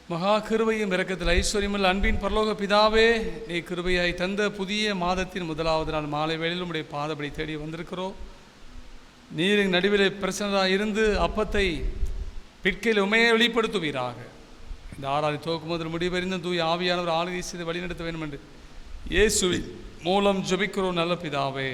மகா கிருபையும் இரக்கத்தில் ஐஸ்வர்யமுள்ள அன்பின் பரலோக பிதாவே, நீ கிருபையாய் தந்த புதிய மாதத்தின் முதலாவது நாள் மாலை வேளையில் உடைய பாதப்படி தேடி வந்திருக்கிறோம். நீர் எங்கள் நடுவில் பிரசன்னராக இருந்து அப்பத்தை பிற்கையில் உமையை வெளிப்படுத்துவீராக. இந்த ஆராதி துவக்கும் முதல் முடிவறிந்து தூய் ஆவியானவர் ஆளுகை செய்து வழிநடத்த வேண்டும் என்று இயேசுவின் மூலம் ஜெபிக்கிறோம் நல்ல பிதாவே.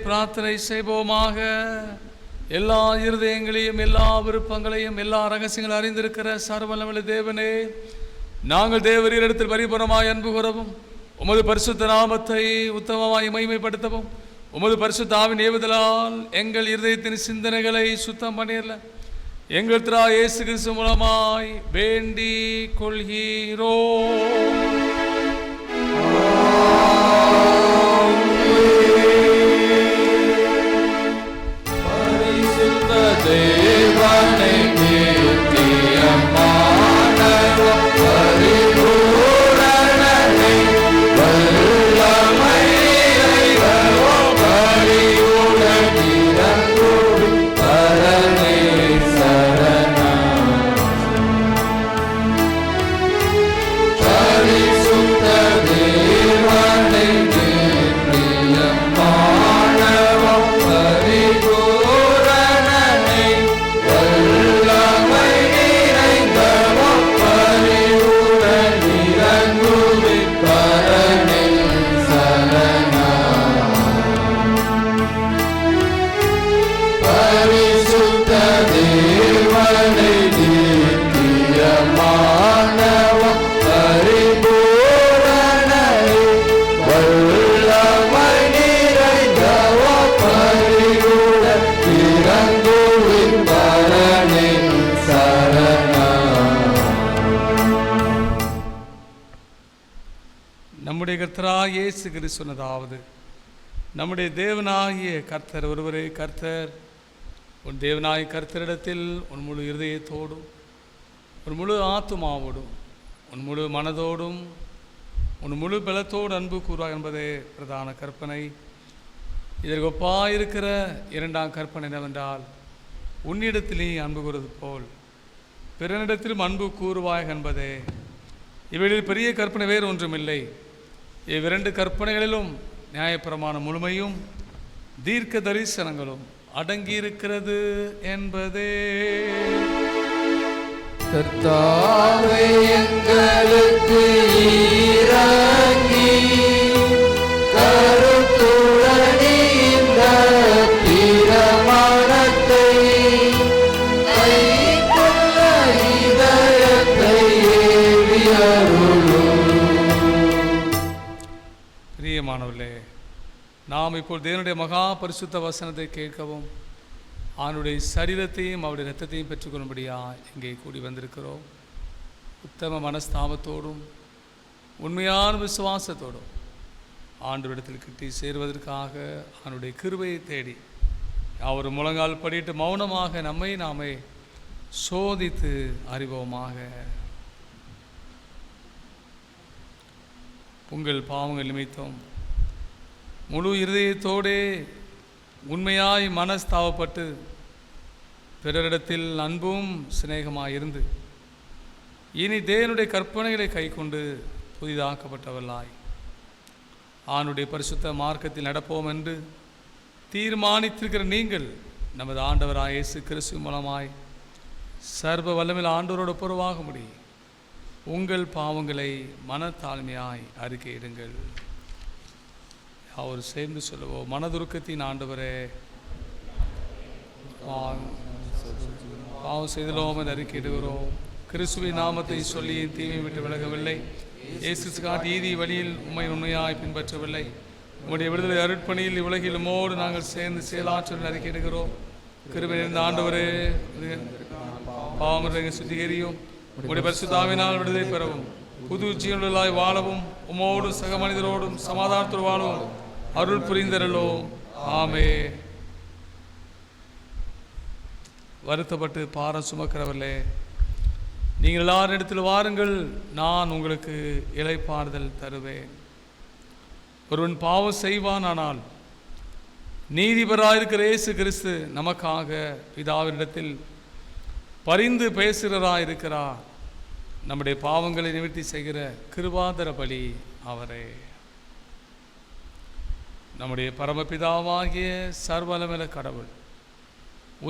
பிரார்த்தனை செய்வோமாக. எல்லா இருதயங்களையும் எல்லா விருப்பங்களையும் எல்லா ரகசியங்களும் அறிந்திருக்கிற சர்வவல்லமையுள்ள தேவனே, நாங்கள் தேவரீரிடத்தில் பரிபூரணமாய் அன்பு கூறவும் உமது பரிசுத்த நாமத்தை உத்தமமாய் மகிமைப்படுத்தவும் உமது பரிசுத்த ஆவியின் ஏவுதலால் எங்கள் இருதயத்தின் சிந்தனைகளை சுத்தம் பண்ணிடல எங்கள் திரு இயேசு கிறிஸ்து மூலமாய் வேண்டிக் கொள்கிறோம். தேவனை கீர்த்தியமானவர் பரிபூரணனை வல்லமை பரிவுடன் இறங்கும் பரனே சரணம். நம்முடைய கர்த்தராகிய இயேசு கிறிஸ்து சொன்னதாவது, நம்முடைய தேவனாகிய கர்த்தர் ஒருவரே கர்த்தர். உன் தேவனாகிய கர்த்தரிடத்தில் உன் முழு இருதயத்தோடும், உன் முழு ஆத்துமாவோடும், உன் முழு மனதோடும், உன் முழு பலத்தோடு அன்பு கூறுவாய் என்பதே பிரதான கற்பனை. இதற்கு ஒப்பாயிருக்கிற இரண்டாம் கற்பனை என்னவென்றால், உன்னிடத்திலே அன்பு கூறுவது போல் பிறனிடத்திலும் அன்பு கூறுவாய் என்பதே. இவைகளில் பெரிய கற்பனை வேறு ஒன்றுமில்லை. இவ்விரண்டு கற்பனைகளிலும் நியாயப்பிரமாண முழுமையும் தீர்க்க தரிசனங்களும் அடங்கியிருக்கிறது என்பதே. கர்த்தாவே எங்களுக்கு இரங்கி கருத்துடன் இந்த பிரமாணத்தை கைக்கொள்ள இதயத்தை ஏவியருளும். பிரியமானவர்களே, நாம் இப்போ தேவனுடைய மகா பரிசுத்த வசனத்தை கேட்கவும் அவனுடைய சரீரத்தையும் அவருடைய இரத்தத்தையும் பெற்றுக்கொள்ளும்படியாக இங்கே கூடி வந்திருக்கிறோம். உத்தம மனஸ்தாபத்தோடும் உண்மையான விசுவாசத்தோடும் ஆண்டவரிடத்தில் கிட்டி சேருவதற்காக அவனுடைய கிருபையை தேடி அவர் முழங்கால் படிட்டு மௌனமாக நம்மை நாமே சோதித்து அறிவோமாக. உங்கள் பாவங்கள் நிமித்தம் முழு இருதயத்தோடே உண்மையாய் மனஸ்தாபப்பட்டு பிறரிடத்தில் அன்பும் சிநேகமாயிருந்து இனி தேவனுடைய கற்பனைகளை கைக்கொண்டு புதிதாக்கப்பட்டவர்களாய் ஆணுடைய பரிசுத்த மார்க்கத்தில் நடப்போம் என்று தீர்மானித்திருக்கிற நீங்கள் நமது ஆண்டவராய் இயேசு கிறிஸ்து மூலமாய் சர்வ வல்லமையில் ஆண்டவரோடு பொறுவாக முடியும். உங்கள் பாவங்களை மனத்தாழ்மையாய் அறிக்கையிடுங்கள். அவர் சேர்ந்து சொல்லுவோம். மனதுருக்கத்தின் ஆண்டவரே, பாவம் செய்தலோம் என்று அறிக்கையிடுகிறோம். கிறிஸ்துவின் நாமத்தை சொல்லி தீமை விட்டு விலகவில்லை. இயேசு காட்டி நீதி வழியில் உண்மையாய் பின்பற்றவில்லை. உம்முடைய விடுதலை அருட்பணியில் இவ்வுலகில் உம்மோடு நாங்கள் சேர்ந்து செயலாற்றல் அறிக்கையிடுகிறோம். கிருபை நிறைந்த ஆண்டவரே, பாவம் சுத்திகரியும். உம்முடைய பரிசுத்தாவினால் விடுதலை பெறவும் புது ஜீவனுள்ளாய் வாழவும் உம்மோடும் சக மனிதரோடும் சமாதானத்தோடு வாழவும் அருள் புரிந்தருளோம். ஆமே. வருத்தப்பட்டு பாரம் சுமக்கிறவர்களே, நீங்கள் எல்லாரும் இடத்தில் வாருங்கள், நான் உங்களுக்கு இளைப்பாறுதல் தருவேன். ஒருவன் பாவம் செய்வானானால் நீதிபராயிருக்கிற இயேசு கிறிஸ்து நமக்காக பிதாவினிடத்தில் பரிந்து பேசுகிறவராயிருக்கிறார். நம்முடைய பாவங்களை நிவர்த்தி செய்கிற கிருபாதர பலி அவரே. நம்முடைய பரமபிதாவாகிய சர்வலமேல கடவுள்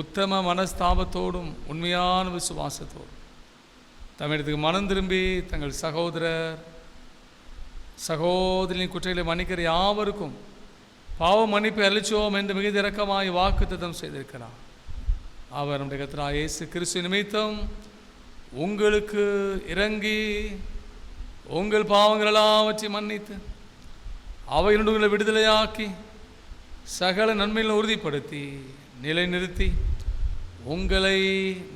உத்தம மனஸ்தாபத்தோடும் உண்மையான விசுவாசத்தோடும் தமிழத்துக்கு மனம் திரும்பி தங்கள் சகோதரர் சகோதரின் குற்றங்களை மன்னிக்கிற யாவருக்கும் பாவ மன்னிப்பை அளிச்சோம் என்று மிகுந்த இரக்கமாய் வாக்குத்தத்தம் செய்திருக்கிறார். அவர் நம்முடைய கர்த்தராகிய இயேசு கிறிஸ்து நிமித்தம் உங்களுக்கு இறங்கி உங்கள் பாவங்கள் எல்லாவற்றையும் மன்னித்து அவையினுடைய உங்களை விடுதலையாக்கி சகல நன்மைகளை உறுதிப்படுத்தி நிலைநிறுத்தி உங்களை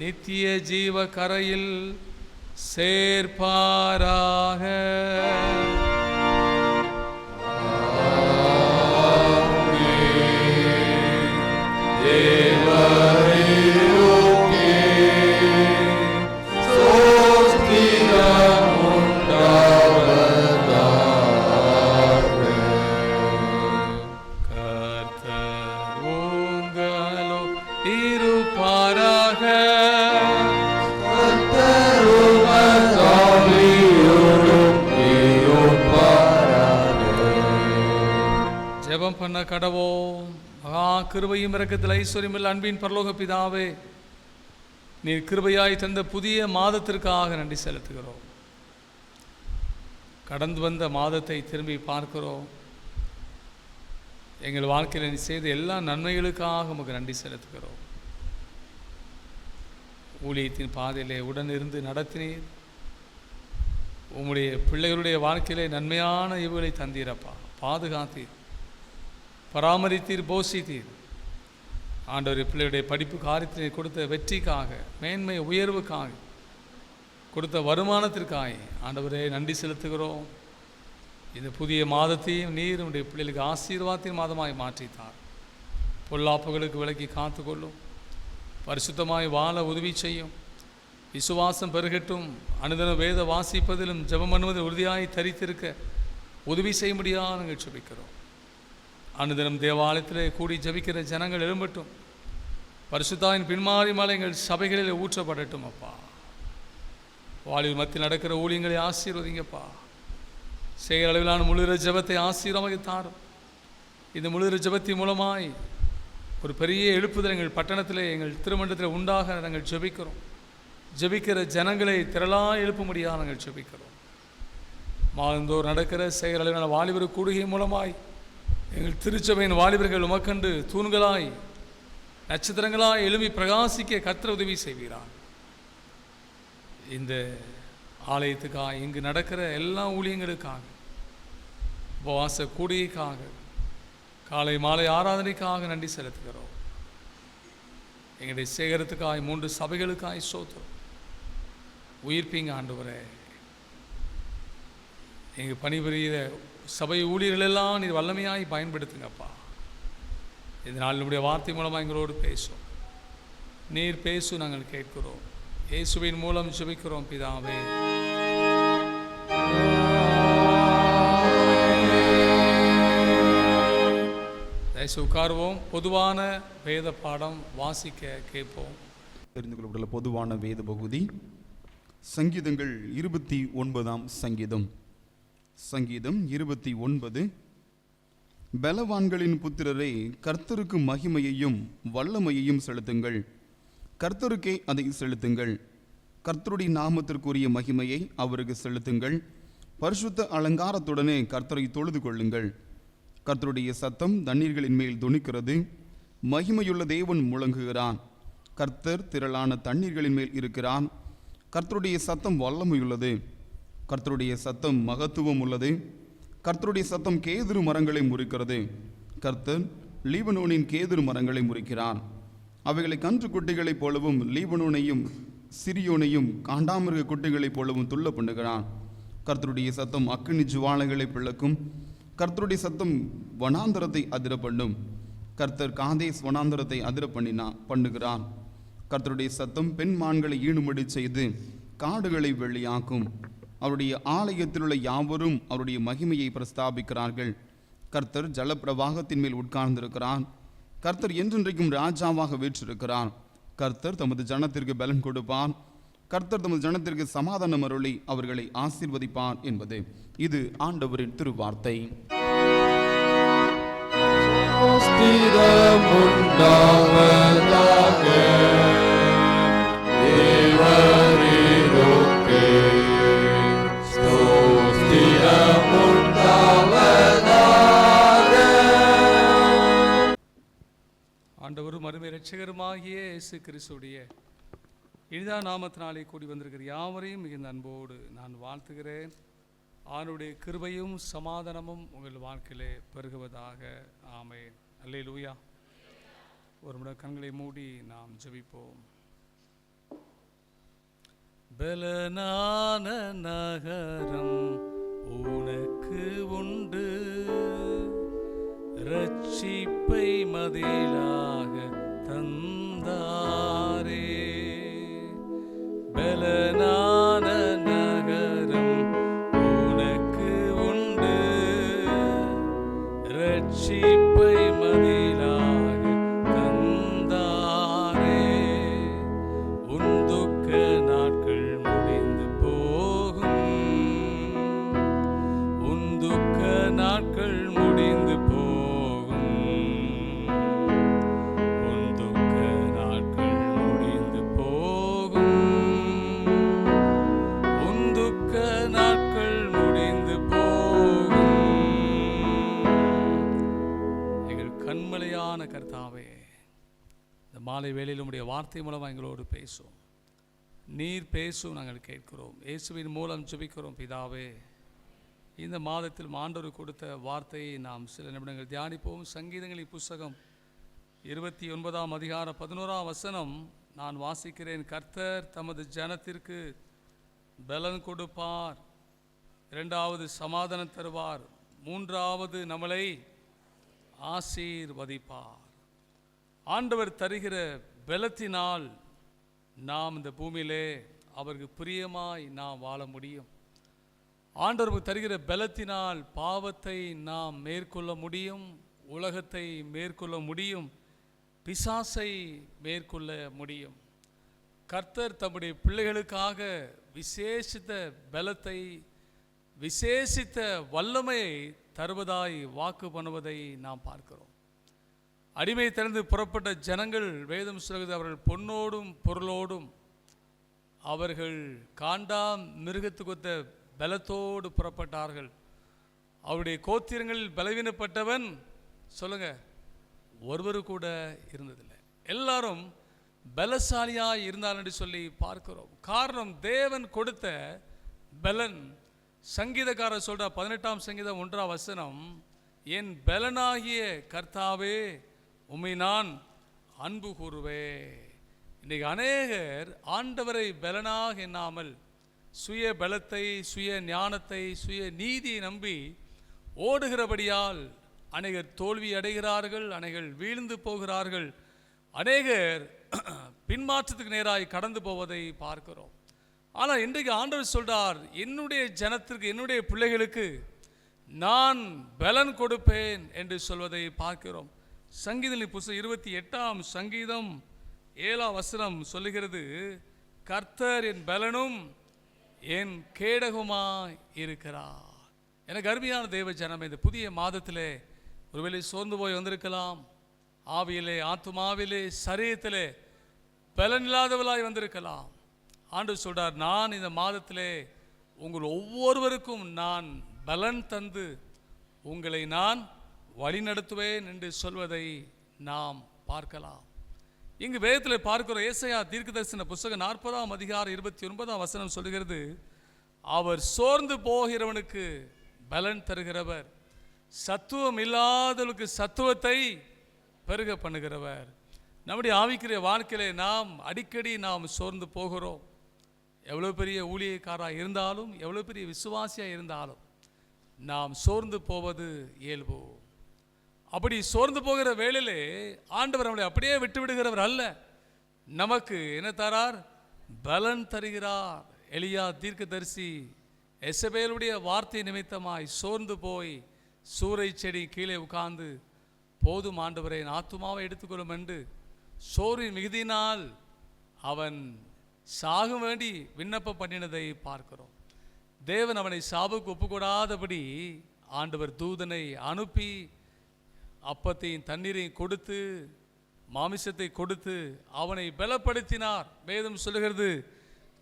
நித்திய ஜீவ கரையில் சேர்ப்பாராக. ஜெபம் பண்ண கடவோம். மகா கிருபையும் இரக்கத்தில் ஐஸ்வர்யமில்ல அன்பின் பரலோக பிதாவே, நீர் கிருபையாய் தந்த புதிய மாதத்திற்காக நன்றி செலுத்துகிறோம். கடந்து வந்த மாதத்தை திரும்பி பார்க்கிறோம். எங்கள் வாழ்க்கையில் நீ செய்த எல்லா நன்மைகளுக்காக உமக்கு நன்றி செலுத்துகிறோம். ஊழியத்தின் பாதையிலே உடனிருந்து நடத்தினீர். உம்முடைய பிள்ளைகளுடைய வாழ்க்கையிலே நன்மையான இவுகளை தந்தீரப்பா. பாதுகாத்தீர், பராமரித்தீர், போஷித்தீர். ஆண்டவர் பிள்ளையுடைய படிப்பு காரியத்தினை கொடுத்த வெற்றிக்காக, மேன்மை உயர்வுக்காக, கொடுத்த வருமானத்திற்காக ஆண்டவரே நன்றி செலுத்துகிறோம். இந்த புதிய மாதத்தையும் நீர் உடைய பிள்ளைகளுக்கு ஆசீர்வாதத்தின் மாதமாய் மாற்றித்தார். பொல்லாப்புகளுக்கு விலக்கி காத்துக்கொள்ளும். பரிசுத்தமாய் வாழ உதவி செய்யும். விசுவாசம் பெருகட்டும். அனுதினம் வேத வாசிப்பதிலும் ஜெபம் பண்ணுவதில் உறுதியாய் தரித்திருக்க உதவி செய்ய முடியாது நாங்கள் ஜெபிக்கிறோம். அனுதினம் தேவாலயத்திலே கூடி ஜெபிக்கிற ஜனங்கள் எழும்பட்டும். பரிசுத்தாவின் பின்மாறி மலை எங்கள் சபைகளில் ஊற்றப்படட்டும். அப்பா, வாலிபர் மத்தியில் நடக்கிற ஊழியங்களை ஆசீர்வதிங்கப்பா. செயல் அளவிலான முழுகிற ஜெபத்தை ஆசீர்வதித்து தாரும். இந்த முழுகிற ஜெபத்தின் மூலமாய் ஒரு பெரிய எழுப்புதல் எங்கள் பட்டணத்திலே, எங்கள் திருமண்டலத்தில் உண்டாக நாங்கள் ஜெபிக்கிறோம். ஜெபிக்கிற ஜனங்களை திரளாக எழுப்ப முடியாது நாங்கள் ஜெபிக்கிறோம். மாதந்தோர் நடக்கிற செயல் அளவிலான வாலிபர் கூடுகை மூலமாய் எங்கள் திருச்சபையின் வாலிபர்கள் உமக்கண்டு தூண்களாய் நட்சத்திரங்களாய் எழுப்பி பிரகாசிக்க கர்த்தர் உதவி செய்கிறார். இந்த ஆலயத்துக்காக, இங்கு நடக்கிற எல்லா ஊழியங்களுக்காக, உபவாச கூடியைக்காக, காலை மாலை ஆராதனைக்காக நன்றி செலுத்துகிறோம். எங்களுடைய சேகரத்துக்காய் 3 சபைகளுக்காய் சோத்திரம். உயிர்ப்பீங்க ஆண்டவரே. எங்கள் பணிபுரிகிற சபை ஊழியர்களெல்லாம் நீர் வல்லமையாய் பயன்படுத்துங்கப்பா. இதனால் நம்முடைய வார்த்தை மூலமாக எங்களோடு பேசும். நீர் பேசு, நாங்கள் கேட்கிறோம். இயேசுவின் மூலம் ஜெபிக்கிறோம் பிதாவே. உட்காருவோம். பொதுவான வேத பாடம் வாசிக்க கேட்போம். தெரிந்து கொள்ளப்பட்டுள்ள பொதுவான வேத பகுதி சங்கீதங்கள் 29ஆம் சங்கீதம். சங்கீதம் 29. பலவான்களின் புத்திரரை, கர்த்தருக்கு மகிமையையும் வல்லமையையும் செலுத்துங்கள். கர்த்தருக்கே அதை செலுத்துங்கள். கர்த்தருடைய நாமத்திற்குரிய மகிமையை அவருக்கு செலுத்துங்கள். பரிசுத்த அலங்காரத்துடனே கர்த்தரை தொழுது கொள்ளுங்கள். கர்த்தருடைய சத்தம் தண்ணீர்களின் மேல் துணிக்கிறது. மகிமையுள்ள தேவன் முழங்குகிறான். கர்த்தர் திரளான தண்ணீர்களின் மேல் இருக்கிறான். கர்த்தருடைய சத்தம் வல்லமையுள்ளது. கர்த்தருடைய சத்தம் மகத்துவம் உள்ளது. கர்த்தருடைய சத்தம் கேதுரு மரங்களை முறிக்கிறது. கர்த்தர் லீபனோனின் கேதுரு மரங்களை முறிக்கிறான். அவைகளை கன்று குட்டிகளைப் போலவும் லீபனோனையும் சிரியோனையும் காண்டாமிருக குட்டிகளைப் போலவும் துள்ள பண்ணுகிறான். கர்த்தருடைய சத்தம் அக்கினி ஜுவாலைகளை பிளக்கும். கர்த்தருடைய சத்தம் வனாந்தரத்தை அதிர பண்ணும். கர்த்தர் காதேஸ் வனாந்தரத்தை அதிர பண்ணுகிறான். கர்த்தருடைய சத்தம் பெண் மான்களை ஈணுமடி செய்து காடுகளை வெள்ளியாக்கும். அவருடைய ஆலயத்தில் உள்ள யாவரும் அவருடைய மகிமையை பிரஸ்தாபிக்கிறார்கள். கர்த்தர் ஜலப்பிரவாகத்தின் மேல் உட்கார்ந்திருக்கிறான். கர்த்தர் என்றென்றைக்கும் ராஜாவாக வீற்றிருக்கிறான். கர்த்தர் தமது ஜனத்திற்கு பலன் கொடுப்பான். கர்த்தர் தமது ஜனத்திற்கு சமாதானம் அருளி அவர்களை ஆசீர்வதிப்பான் என்பது இது ஆண்டவரின் திருவார்த்தை. ஆண்டவரும் அருமை இரட்சகருமாகிய இயேசு கிறிஸ்துடைய இனிதா நாமத்தினாலே கூடி வந்திருக்கிற யாவரையும் மிகுந்த அன்போடு நான் வாழ்த்துகிறேன். ஆண்டவருடைய கிருபையும் சமாதானமும் உங்கள் வாழ்க்கையிலே பெருகுவதாக. ஆமென். அல்லேலூயா. ஒரு முறை கண்களை மூடி நாம் ஜெபிப்போம். பலனான நகரம் உனக்கு உண்டு, ரட்சிப்பை மதிலாக தந்தாரே. பலனான நகரம் உனக்கு உண்டு, ரட்சிப்பை மதிலாக தந்தாரே. உன் துக்க நாட்கள் முடிந்து போகும், உன் துக்க நாட்கள் முடிந்து போகும், உன் துக்க நாட்கள் முடிந்து போகும், உன் துக்க நாட்கள் முடிந்து போகும். எங்கள் கண்மலையான கர்த்தாவே, இந்த மாலை வேளையில் உம்முடைய வார்த்தை மூலமாக எங்களோடு பேசும். நீர் பேசும், நாங்கள் கேட்கிறோம். இயேசுவின் மூலம் ஜெபிக்கிறோம் பிதாவே. இந்த மாதத்தில் ஆண்டவர் கொடுத்த வார்த்தையை நாம் சில நிமிடங்கள் தியானிப்போம். சங்கீதங்களின் புஸ்தகம் 29ஆம் அதிகாரம் 11ஆம் வசனம் நான் வாசிக்கிறேன். கர்த்தர் தமது ஜனத்திற்கு பலன் கொடுப்பார், இரண்டாவது சமாதானம் தருவார், மூன்றாவது நம்மளை ஆசீர்வதிப்பார். ஆண்டவர் தருகிற பலத்தினால் நாம் இந்த பூமியிலே அவருக்கு பிரியமாய் நாம் வாழ முடியும். ஆண்டவர் தருகிற பலத்தினால் பாவத்தை நாம் மேற்கொள்ள முடியும், உலகத்தை மேற்கொள்ள முடியும், பிசாசை மேற்கொள்ள முடியும். கர்த்தர் தம்முடைய பிள்ளைகளுக்காக விசேஷித்த பலத்தை, விசேஷித்த வல்லமையை தருவதாய் வாக்கு பண்ணுவதை நாம் பார்க்கிறோம். அடிமை திறந்து புறப்பட்ட ஜனங்கள், வேதம் சொல்கிறது, அவர்கள் பொன்னோடும் பொருளோடும் அவர்கள் காண்டாம் மிருகத்துக்கொத்த பலத்தோடு புறப்பட்டார்கள். அவருடைய கோத்திரங்களில் பலவீனப்பட்டவன் சொல்லுங்க ஒருவரு கூட இருந்ததில்லை. எல்லாரும் பலசாலியாய் இருந்தால் என்று சொல்லி பார்க்கிறோம். காரணம், தேவன் கொடுத்த பலன். சங்கீதக்காரர் சொல்ற 18ஆம் சங்கீதம் 1ஆம் வசனம், என் பலனாகிய கர்த்தாவே உம்மை நான் அன்பு கூறுவே. இன்றைக்கு அநேகர் ஆண்டவரை பலனாக எண்ணாமல் சுய பலத்தை, சுய ஞானத்தை, சுய நீதியை நம்பி ஓடுகிறபடியால் அநேகர் தோல்வி அடைகிறார்கள், அநேகர் வீழ்ந்து போகிறார்கள், அநேகர் பின்மாற்றத்துக்கு நேராய் கடந்து போவதை பார்க்கிறோம். ஆனால் இன்றைக்கு ஆண்டவர் சொல்றார், என்னுடைய ஜனத்திற்கு, என்னுடைய பிள்ளைகளுக்கு நான் பலன் கொடுப்பேன் என்று சொல்வதை பார்க்கிறோம். சங்கீதங்களின் புத்தகம் 28ஆம் சங்கீதம் 7ஆம் வசனம் சொல்லுகிறது, கர்த்தர் என் பலனும் என் கேடகமாய் இருக்கிறார். எனக்கு அருமையான தேவ ஜனமே, இந்த புதிய மாதத்திலே ஒருவேளை சோர்ந்து போய் வந்திருக்கலாம், ஆவியிலே, ஆத்துமாவிலே, சரீரத்திலே பலன் இல்லாதவளாய் வந்திருக்கலாம். ஆண்டவர் சொல்றார், நான் இந்த மாதத்திலே உங்கள் ஒவ்வொருவருக்கும் நான் பலன் தந்து உங்களை நான் வழிநடத்துவேன் என்று சொல்வதை நாம் பார்க்கலாம். இங்கு வேதத்தில் பார்க்கிறோம், ஏசாயா தீர்க்கதரிசன புத்தகம் 40ஆம் அதிகாரம் 29ஆம் வசனம் சொல்லுகிறது, அவர் சோர்ந்து போகிறவனுக்கு பலன் தருகிறவர், சத்துவம் இல்லாதவனுக்கு சத்துவத்தை பெருக பண்ணுகிறவர். நம்முடைய ஆவிக்குரிய வாழ்க்கையிலே நாம் அடிக்கடி நாம் சோர்ந்து போகிறோம். எவ்வளோ பெரிய ஊழியக்காராக இருந்தாலும், எவ்வளோ பெரிய விசுவாசியாக இருந்தாலும் நாம் சோர்ந்து போவது இயல்பு. அப்படி சோர்ந்து போகிற வேளையிலே ஆண்டவர் நம்மளை அப்படியே விட்டு விடுகிறவர் அல்ல, நமக்கு என்ன தரார்? பலன் தருகிறார். எலியா தீர்க்கதரிசி எசபேலுடைய வார்த்தை நிமித்தமாய் சோர்ந்து போய் சூறை செடி கீழே உட்கார்ந்து, போதும் ஆண்டவரை, என் ஆத்துமாவை எடுத்துக்கொள்ளும் என்று சோரின் மிகுதியினால் அவன் சாகும் வேண்டி விண்ணப்பம் பண்ணினதை பார்க்கிறோம். தேவன் அவனை சாவுக்கு ஒப்புக்கூடாதபடி ஆண்டவர் தூதனை அனுப்பி அப்பத்தையும் தண்ணீரையும் கொடுத்து, மாமிசத்தை கொடுத்து அவனை பலப்படுத்தினார். வேதம் சொல்லுகிறது,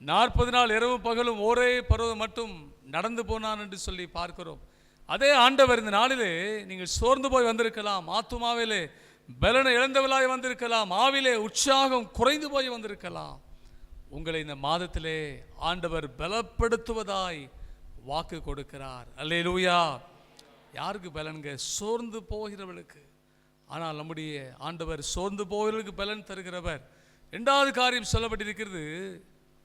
40 நாள் இரவும் பகலும் ஒரே பருவம் மட்டும் நடந்து போனான் என்று சொல்லி பார்க்கிறோம். அதே ஆண்டவர் இந்த நாளிலே நீங்கள் சோர்ந்து போய் வந்திருக்கலாம், ஆத்துமாவிலே பலனை இழந்தவளாய் வந்திருக்கலாம், ஆவிலே உற்சாகம் குறைந்து போய் வந்திருக்கலாம். உங்களை இந்த மாதத்திலே ஆண்டவர் பலப்படுத்துவதாய் வாக்கு கொடுக்கிறார். அல்லேலூயா. யாருக்கு பலன்க? சோர்ந்து போகிறவர்களுக்கு. ஆனால் நம்முடைய ஆண்டவர் சோர்ந்து போகிறவர்களுக்கு பலன் தருகிறவர். இரண்டாவது காரியம் சொல்லப்பட்டிருக்கிறது,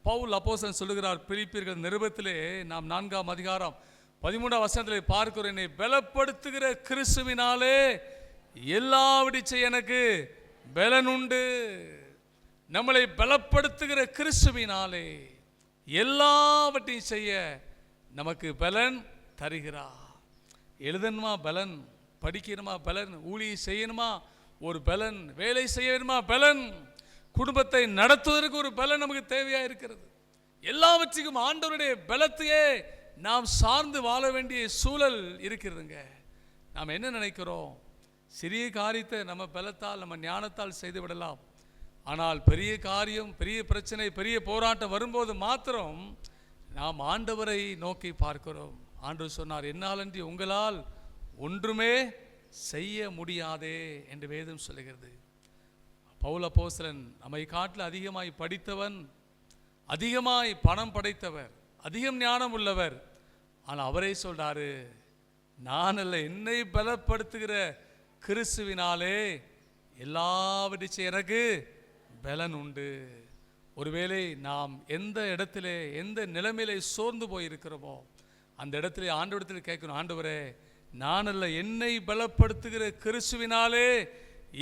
பவுல் அப்போஸ்தலன் சொல்லுகிறார், பிலிப்பியர் நிருபத்திலே நாம் 4ஆம் அதிகாரம் 13ஆம் வசனத்திலே பார்க்கிறோம், என்னை பலப்படுத்துகிற கிறிஸ்துவினாலே எல்லாவற்றையும் செய்ய எனக்கு பலன் உண்டு. நம்மளை பலப்படுத்துகிற கிறிஸ்துவினாலே எல்லாவற்றையும் செய்ய நமக்கு பலன் தருகிறார். எழுதணுமா பலன், படிக்கணுமா பலன், ஊழியம் செய்யணுமா ஒரு பலன், வேலை செய்யணுமா பலன், குடும்பத்தை நடத்துவதற்கு ஒரு பலன் நமக்கு தேவையாக இருக்கிறது. எல்லாவற்றுக்கும் ஆண்டவருடைய பலத்தையே நாம் சார்ந்து வாழ வேண்டிய சூழல் இருக்கிறதுங்க. நாம் என்ன நினைக்கிறோம்? சிறிய காரியத்தை நம்ம பலத்தால், நம்ம ஞானத்தால் செய்து விடலாம். ஆனால் பெரிய காரியம், பெரிய பிரச்சனை, பெரிய போராட்டம் வரும்போது மாத்திரம் நாம் ஆண்டவரை நோக்கி பார்க்கிறோம். ஆண்டவர் சொன்னார், என்னாலன்றி உங்களால் ஒன்றுமே செய்ய முடியாதே என்று வேதம் சொல்லுகிறது. பவுல் அப்போஸ்தலன் நம்மை காட்டில் அதிகமாய் படித்தவன், அதிகமாய் பணம் படைத்தவர், அதிகம் ஞானம் உள்ளவர். ஆனால் அவரே சொல்றாரு, நான் அல்ல, என்னை பலப்படுத்துகிற கிறிஸ்துவினாலே எல்லாவற்றையும் எனக்கு பலன் உண்டு. ஒருவேளை நாம் எந்த இடத்திலே, எந்த நிலைமையிலே சோர்ந்து போயிருக்கிறோமோ, அந்த இடத்துல ஆண்டவரிடத்தில் கேட்கணும், ஆண்டவரே நான் அல்ல, என்னை பலப்படுத்துகிற கிறிஸ்துவினாலே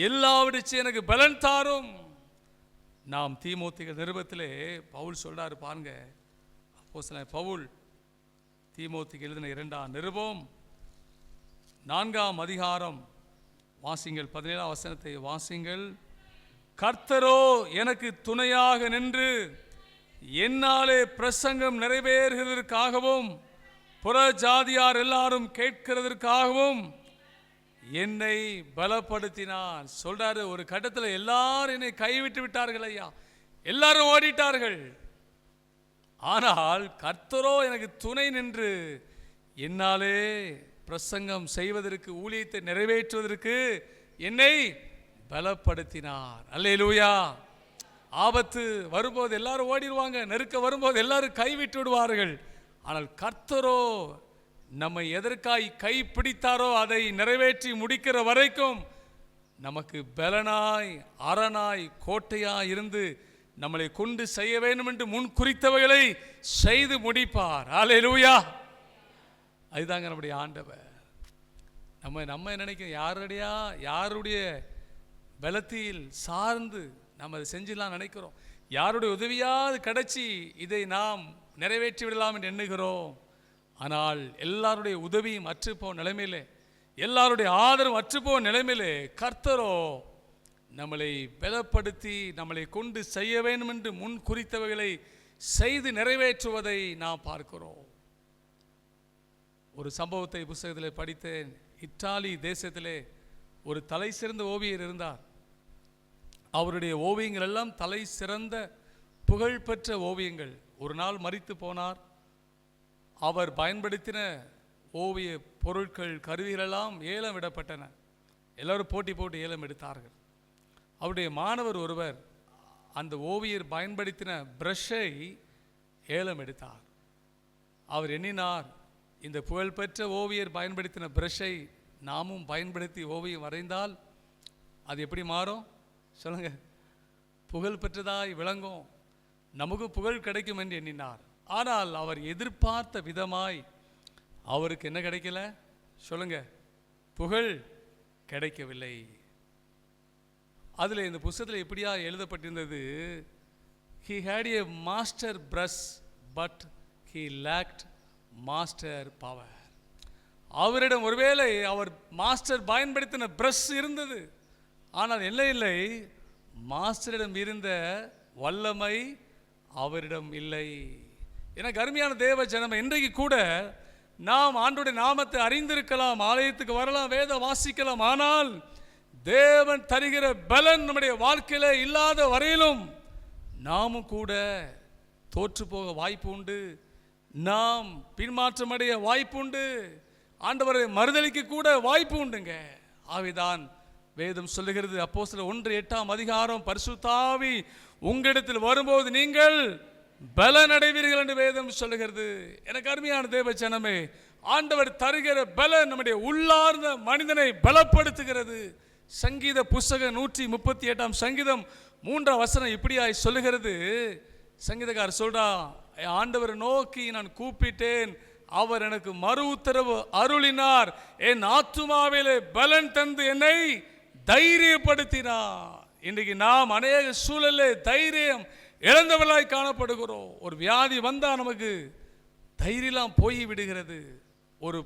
எல்லாவற்றையும் எனக்கு பலன் தாரும். நாம் தீமோத்தேயு நிருபத்திலே பவுல் சொல்றாரு பாருங்க. அப்போஸ்தலன் பவுல் தீமோத்தேயுக்கு எழுதின 2ஆம் நிருபம் 4ஆம் அதிகாரம் வாசிங்கள், 17ஆம் வசனத்தை வாசிங்கள். கர்த்தரோ எனக்கு துணையாக நின்று என்னாலே பிரசங்கம் நிறைவேறுகிறதற்காகவும் புற ஜாதியார் எல்லாரும் கேட்கிறதற்காகவும் என்னை பலப்படுத்தினார். சொல்றாரு, ஒரு கட்டத்தில் எல்லாரும் என்னை கைவிட்டு விட்டார்கள் ஐயா, எல்லாரும் ஓடிட்டார்கள். ஆனால் கர்த்தரோ எனக்கு துணை நின்று என்னாலே பிரசங்கம் செய்வதற்கு, ஊழியத்தை நிறைவேற்றுவதற்கு என்னை பலப்படுத்தினார். அல்லேலூயா. ஆபத்து வரும்போது எல்லாரும் ஓடிடுவாங்க, நெருக்க வரும்போது எல்லாரும் கைவிட்டு விடுவார்கள். ஆனால் கர்த்தரோ நம்மை எதற்காய் கை பிடித்தாரோ அதை நிறைவேற்றி முடிக்கிற வரைக்கும் நமக்கு பலனாய், அரணாய், கோட்டையாய் இருந்து நம்மளை கொண்டு செய்ய வேண்டும் என்று முன் குறித்தவைகளை செய்து முடிப்பார். அல்லேலூயா. அதுதாங்க நம்முடைய ஆண்டவர். நம்ம நினைக்கிறோம், யாருடைய பலத்தில் சார்ந்து நம்ம அதை செஞ்சிடலாம் நினைக்கிறோம். யாருடைய உதவியாவது கிடைச்சி இதை நாம் நிறைவேற்றி விடலாம் என்று எண்ணுகிறோம். ஆனால் எல்லாருடைய உதவியும் அற்றுப்போன நிலைமையிலே, எல்லாருடைய ஆதரவும் அற்றுப்போன நிலைமையிலே கர்த்தரோ நம்மளை பலப்படுத்தி நம்மளை கொண்டு செய்ய வேண்டும் என்று முன் குறித்தவைகளை செய்து நிறைவேற்றுவதை நாம் பார்க்கிறோம். ஒரு சம்பவத்தை புத்தகத்தில் படித்தேன். இத்தாலி தேசத்திலே ஒரு தலை சிறந்த ஓவியர் இருந்தார். அவருடைய ஓவியங்கள் எல்லாம் தலை சிறந்த புகழ்பெற்ற ஓவியங்கள். ஒரு நாள் மரித்து போனார். அவர் பயன்படுத்தின ஓவிய பொருட்கள், கருவிகளெல்லாம் ஏலம் விடப்பட்டன. எல்லோரும் போட்டி போட்டு ஏலம் எடுத்தார்கள். அவருடைய மாணவர் ஒருவர் அந்த ஓவியர் பயன்படுத்தின பிரஷை ஏலம் எடுத்தார். அவர் எண்ணினார், இந்த புகழ்பெற்ற ஓவியர் பயன்படுத்தின பிரஷை நாமும் பயன்படுத்தி ஓவியம் வரைந்தால் அது எப்படி மாறும் சொல்லுங்க? புகழ் பெற்றதாய் விளங்கும், நமக்கு புகழ் கிடைக்கும் என்று எண்ணினார். ஆனால் அவர் எதிர்பார்த்த விதமாய் அவருக்கு என்ன கிடைக்கல சொல்லுங்க? புகழ் கிடைக்கவில்லை. அதில் இந்த புத்தகத்தில் எப்படியா எழுதப்பட்டிருந்தது, he had a master brush but he lacked master power. அவரிடம் ஒருவேளை அவர் மாஸ்டர் பயன்படுத்தின பிரஷ் இருந்தது, ஆனால் இல்லை, மாஸ்டரிடம் இருந்த வல்லமை அவரிடம் இல்லை. எனக்கு அருமையான தேவ ஜனமே, இன்றைக்கு கூட நாம் ஆண்டவருடைய நாமத்தை அறிந்திருக்கலாம், ஆலயத்துக்கு வரலாம், வேதம் வாசிக்கலாம். ஆனால் தேவன் தருகிற பலன் நம்முடைய வாழ்க்கையில இல்லாத வரையிலும் நாமும் கூட தோற்று போக வாய்ப்பு உண்டு, நாம் பின்மாற்றமடைய வாய்ப்பு உண்டு, ஆண்டவரை மறுதலிக்க கூட வாய்ப்பு உண்டுங்க. ஆவிதான் வேதம் சொல்லுகிறது, அப்போஸ்தலர் 1:8 அதிகாரம், பரிசுத்த ஆவி உங்களிடத்தில் வரும்போது நீங்கள் பலன் அடைவீர்கள் என்று வேதம் சொல்லுகிறது. எனக்கு அருமையான தேவ ஜனமே, ஆண்டவர் தருகிற பலன் நம்முடைய உள்ளார்ந்த மனிதனை பலப்படுத்துகிறது. சங்கீத புஸ்தகம் 138 சங்கீதம் 3 வசனம் இப்படியாய் சொல்லுகிறது. சங்கீதக்காரர் சொல்றா, ஆண்டவரை நோக்கி நான் கூப்பிட்டேன், அவர் எனக்கு மறு உத்தரவு அருளினார், என் ஆத்துமாவிலே பலன் தந்து என்னை தைரியப்படுத்தினார். இன்றைக்கு நாம் அநேக சூழலே தைரியம் இழந்தவர்களாய் காணப்படுகிறோம். ஒரு வியாதி வந்தால் நமக்கு தைரியம் போய் விடுகிறது, ஒரு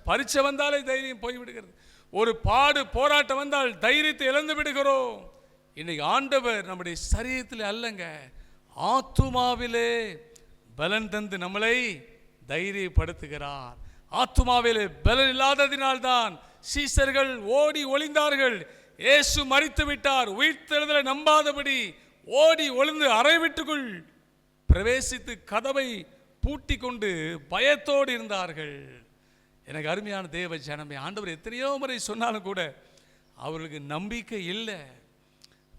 பரீட்சை வந்தாலே தைரியம் போய் விடுகிறது, ஒரு பாடு போராட்டம் வந்தால் தைரியத்தை இழந்து விடுகிறோம். இன்னைக்கு ஆண்டவர் நம்முடைய சரீரத்தில் அல்லங்க, ஆத்துமாவிலே பலன் தந்து நம்மளை தைரியப்படுத்துகிறார். ஆத்துமாவிலே பலன் இல்லாததினால்தான் சீசர்கள் ஓடி ஒளிந்தார்கள். இயேசு மரித்து விட்டார், உயிர்த்தெழுதலை நம்பாதபடி ஓடி ஒளிந்து அறை வீட்டுக்குள் பிரவேசித்து கதவை பூட்டி கொண்டு பயத்தோடு இருந்தார்கள். எனக்கு அருமையான தேவ ஜனமே, ஆண்டவர் எத்தனையோ முறை சொன்னாலும் கூட அவர்களுக்கு நம்பிக்கை இல்லை.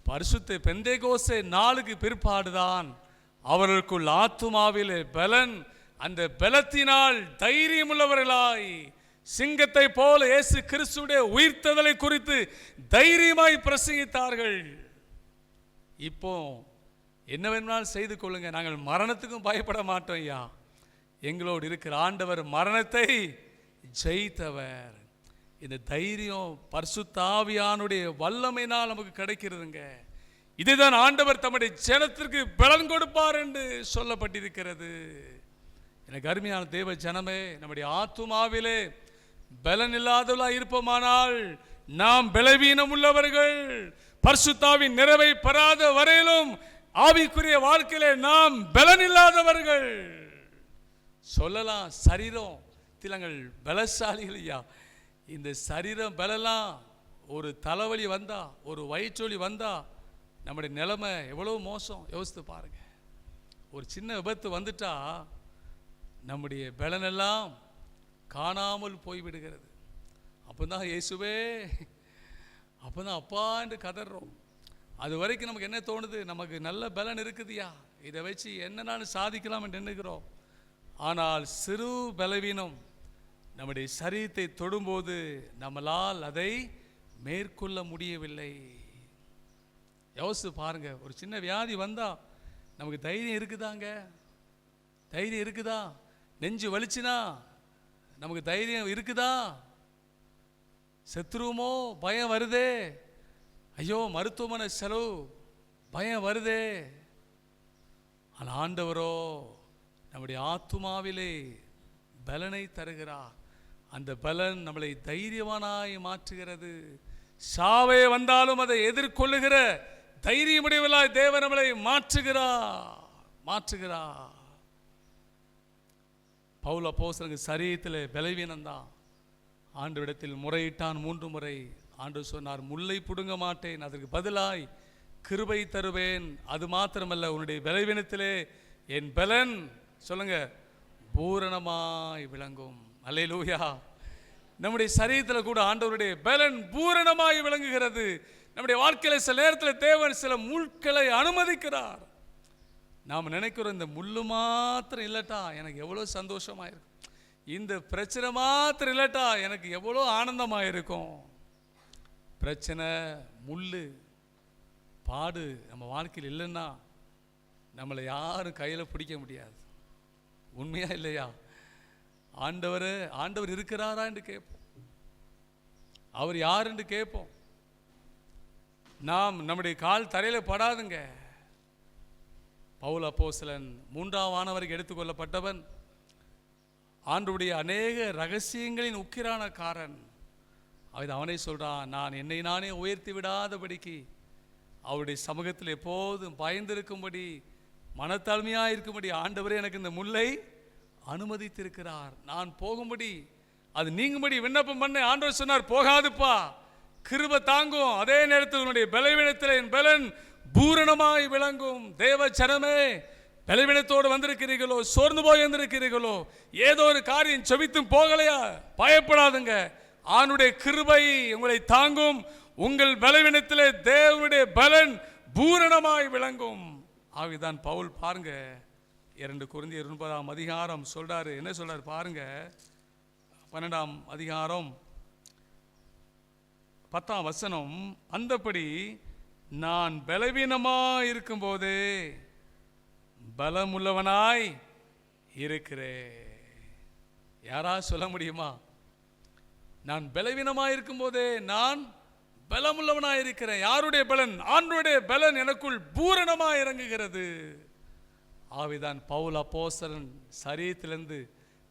பரிசுத்த பெந்தேகோஸ்தே நாளுக்கு பிற்பாடுதான் அவர்களுக்குள் ஆத்துமாவிலே பலன், அந்த பலத்தினால் தைரியமுள்ளவர்களாய் சிங்கத்தை போல இயேசு கிறிஸ்துவுடைய உயிர்த்தெழுதலை குறித்து தைரியமாய் பிரசங்கித்தார்கள். இப்போ என்ன வேணும்னாலும் செய்து கொள்ளுங்க, நாங்கள் மரணத்துக்கும் பயப்பட மாட்டோம் ஐயா, எங்களோடு இருக்கிற ஆண்டவர் மரணத்தை ஜெயித்தவர். இந்த தைரியம் பரிசுத்த ஆவியானுடைய வல்லமையினால் நமக்கு கிடைக்கிறதுங்க. இதுதான் ஆண்டவர் தம்முடைய ஜனத்திற்கு பலன் கொடுப்பார் என்று சொல்லப்பட்டிருக்கிறது. எனக்கு அருமையான தேவ ஜனமே, நம்முடைய ஆத்துமாவிலே பலன் இல்லாதவர்களாக இருப்போமானால் நாம் பலவீனம் உள்ளவர்கள். பரிசுத்தாவின் நிறைவை பெறாத வரையிலும் ஆவிக்குரிய வாழ்க்கையிலே நாம் பலன் இல்லாதவர்கள். சொல்லலாம் சரீரத்தில் நாங்கள் பலசாலிகள். ஐயா, இந்த சரீரம் பலலாம் ஒரு தலைவலி வந்தா, ஒரு வயிற்றொலி வந்தா நம்முடைய நிலைமை எவ்வளவு மோசம் யோசித்து பாருங்க. ஒரு சின்ன விபத்து வந்துட்டா நம்முடைய பலனெல்லாம் காணாமல் போய்விடுகிறது. அப்போதான் இயேசுவே, அப்போதான் அப்பா என்று கதறோம். அது வரைக்கும் நமக்கு என்ன தோணுது? நமக்கு நல்ல பலன் இருக்குதுயா, இதை வச்சு என்னென்னு சாதிக்கலாம் என்று எண்ணுகிறோம். ஆனால் சிறு பலவீனம் நம்முடைய சரீரத்தை தொடும்போது நம்மளால் அதை மேற்கொள்ள முடியவில்லை. யோசித்து பாருங்க, ஒரு சின்ன வியாதி வந்தா நமக்கு தைரியம் இருக்குதாங்க? தைரியம் இருக்குதா? நெஞ்சு வலிச்சுனா நமக்கு தைரியம் இருக்குதா? செத்துருவோமோ பயம் வருதே. ஐயோ மருத்துவமனை செலவு பயம் வருதே. ஆனால் ஆண்டவரோ நம்முடைய ஆத்துமாவிலே பலனை தருகிறார். அந்த பலன் நம்மளை தைரியவானாய் மாற்றுகிறது. சாவே வந்தாலும் அதை எதிர்கொள்ளுகிற தைரியமுடையவளாய் தேவன் நம்மளை மாற்றுகிறார். பவுல் அப்போஸ்தலனுக்கு சரீரத்தில் பலவீனம்தான். ஆண்டவரிடத்தில் முறையிட்டான் 3 முறை. ஆண்டவர் சொன்னார், முல்லை புடுங்க மாட்டேன், அதற்கு பதிலாய் கிருபை தருவேன். அது மாத்திரமல்ல, உன்னுடைய பலவீனத்திலே என் பலன் சொல்லுங்க பூரணமாய் விளங்கும். அல்லேலூயா. நம்முடைய சரீரத்தில் கூட ஆண்டவருடைய பலன் பூரணமாய் விளங்குகிறது. நம்முடைய வாழ்க்கையில் சில நேரத்தில் தேவன் சில முள்களை அனுமதிக்கிறார். நாம் நினைக்கிறோம், இந்த முள்ளு மாத்திரம் இல்லட்டா எனக்கு எவ்வளோ சந்தோஷமாக இருக்கும், இந்த பிரச்சனை மாத்திரம் இல்லட்டா எனக்கு எவ்வளோ ஆனந்தமாக இருக்கும். பிரச்சனை, முள்ளு, பாடு நம்ம வாழ்க்கையில் இல்லைன்னா நம்மளை யாரும் கையில் பிடிக்க முடியாது. உண்மையா இல்லையா? ஆண்டவர் இருக்கிறாரா என்று கேட்போம். அவர் யார் என்று கேட்போம். நாம் நம்முடைய கால் தரையில் படாதுங்க. பவுல் அப்போஸ்தலன் 3ஆம் வானவருக்கு எடுத்துக்கொள்ளப்பட்டவன், ஆண்டவருடைய அநேக ரகசியங்களின் உக்கிரானக்காரன். அவனை சொல்றான், நான் என்னை நானே உயர்த்தி விடாதபடிக்கு அவருடைய சமூகத்தில் எப்போதும் பயந்திருக்கும்படி, மனத்தாழ்மையாக இருக்கும்படி ஆண்டவரே எனக்கு இந்த முல்லை அனுமதித்திருக்கிறார். நான் போகும்படி, அது நீங்கும்படி விண்ணப்பம் பண்ண ஆண்டவர் சொன்னார், போகாதுப்பா, கிருபை தாங்கும். அதே நேரத்தில் உன்னுடைய பலவீனத்தில் என் பலன் பூரணமாய் விளங்கும். தேவ ஜனமே, பலவீனத்தோடு வந்திருக்கிறீர்களோ, சோர்ந்து போய் வந்திருக்கிறீர்களோ, ஏதோ ஒரு காரியம் செபித்தும் போகலையா, பயப்படாதுங்க. ஆணுடைய கிருபை உங்களை தாங்கும். உங்கள் பலவீனத்திலே தேவனுடைய பலன் பூரணமாய் விளங்கும். ஆகிதான் பவுல் பாருங்க 2 கொரிந்தியர் 9ஆம் அதிகாரம் சொல்றாரு. என்ன சொல்றாரு பாருங்க, 12ஆம் அதிகாரம் 10ஆம் வசனம். அந்தபடி நான் பலவீனமாய் இருக்கும் போதே பலமுள்ளவனாய் இருக்கிறேன். யாரா சொல்ல முடியுமா? நான் பலவீனமாய் இருக்கும் போதே நான் பலமுள்ளவனாய் இருக்கிறேன். யாருடைய பலன்? ஆண்டவருடைய பலன் எனக்குள் பூரணமாய் இறங்குகிறது. ஆவிதான் பவுல் அப்போஸ்தலன் சரீரத்திலிருந்து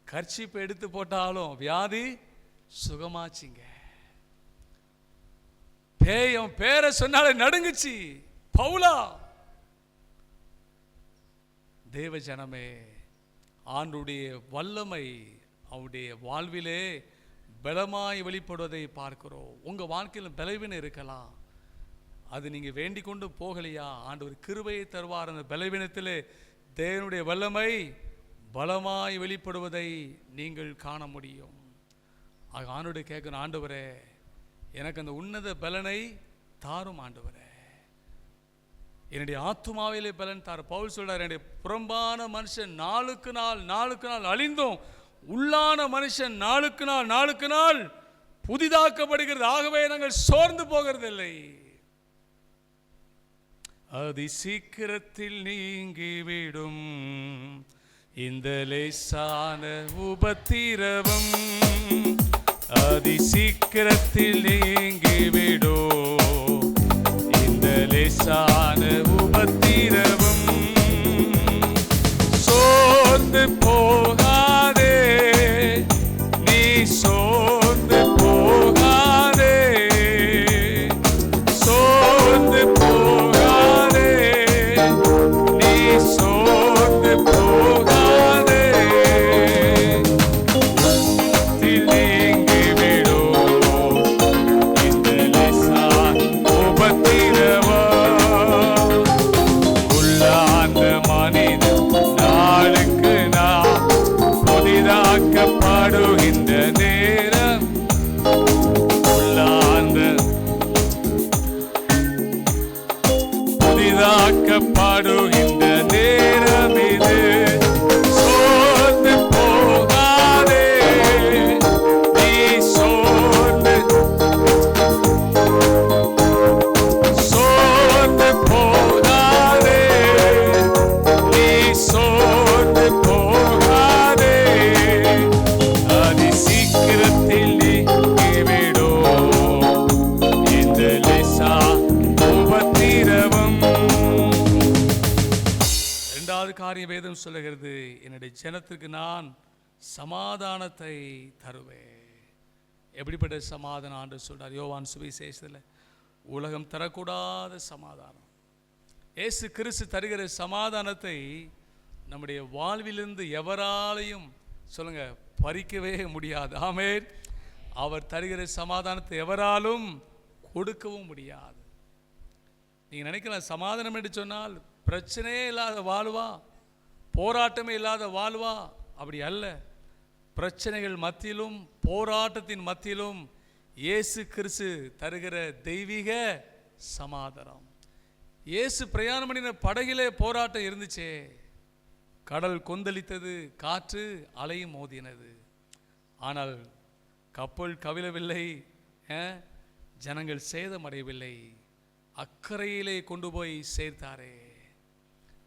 கர்ச்சீப்பை எடுத்து போட்டாலும் வியாதி சுகமாச்சிங்க. பேயம் பேரை சொன்னாலே நடுங்குச்சு. பவுலா? தேவ ஜனமே, ஆண்டுடைய வல்லமை அவருடைய வாழ்விலே பலமாய் வெளிப்படுவதை பார்க்கிறோம். உங்க வாழ்க்கையில் பலவீனம் இருக்கலாம், அது நீங்க வேண்டிக் கொண்டு போகலையா, ஆண்டவர் கிருபையை தருவார். அந்த பலவீனத்திலே தேவனுடைய வல்லமை பலமாய் வெளிப்படுவதை நீங்கள் காண முடியும். ஆண்டவரை கேட்கணும், ஆண்டவரே எனக்கு அந்த உன்னத பலனை தாரும் ஆண்டவரே, என்னுடைய ஆத்துமாவிலே பலன் தார். பவுல் சொல்றார், என்னுடைய புறம்பான மனுஷன் நாளுக்கு நாள் அழிந்தும் உள்ளான மனுஷன் நாளுக்கு நாள் புதிதாக்கப்படுகிறது. ஆகவே நாங்கள் சோர்ந்து போகிறதில்லை. அதி சீக்கிரத்தில் நீங்கிவிடும் இந்த லேசான உபத்திரவம் அதி சீக்கிரத்தில் நீங்கிவிடும். இந்த லேசான உபத்திரவம் சோர்ந்து போகாதே, நீ சோர்ந்து போகாதே, சோர்ந்து போகாதே, நீ சோர்ந்து போகாதே. நீங்கிவிடும் இந்த லேசான உபத்திரவம். உள்ளார்ந்த மனிதன் நாளுக்கு நாள் புதிதாக்கப்படுகின்ற நேரம். உள்ளார்ந்த புதிதாக்கப்படுகின்ற நேரம் இது. சோர்ந்து போகாதே, நீ சோர்ந்து சோர்ந்து போகாதே, நீ சோர்ந்து போகாதே. அதி சீக்கிரத்தில் நீங்கிவிடும் இந்த லேசா உபத்திரவம். இரண்டாவது காரியம் வேதம் சொல்லுகிறது, என்னுடைய ஜனத்திற்கு நான் சமாதானத்தை தருவேன். எப்படிப்பட்ட சமாதானம் ஆண்டவர் சொல்றார் யோவான் சுவிசேஷத்தில்? உலகம் தரக்கூடாத சமாதானம். இயேசு கிறிஸ்து தருகிற சமாதானத்தை நம்முடைய வாழ்விலிருந்து எவராலையும் சொல்லுங்க பறிக்கவே முடியாது. ஆமென். அவர் தருகிற சமாதானத்தை எவராலும் கொடுக்கவும் முடியாது. நீங்க நினைக்கலாம் சமாதானம் என்று சொன்னால் பிரச்சனையே இல்லாத வாழ்வா, போராட்டமே இல்லாத வாழ்வா? அப்படி அல்ல. பிரச்சனைகள் மத்தியிலும் போராட்டத்தின் மத்தியிலும் இயேசு கிறிஸ்து தருகிற தெய்வீக சமாதானம். இயேசு பிரயாணம் பண்ணின படகிலே போராட்டம் இருந்துச்சே, கடல் கொந்தளித்தது, காற்று அலையும் மோதினது. ஆனால் கப்பல் கவிழவில்லை, ஜனங்கள் சேதமடையவில்லை, அக்கறையிலே கொண்டு போய் சேர்த்தாரே.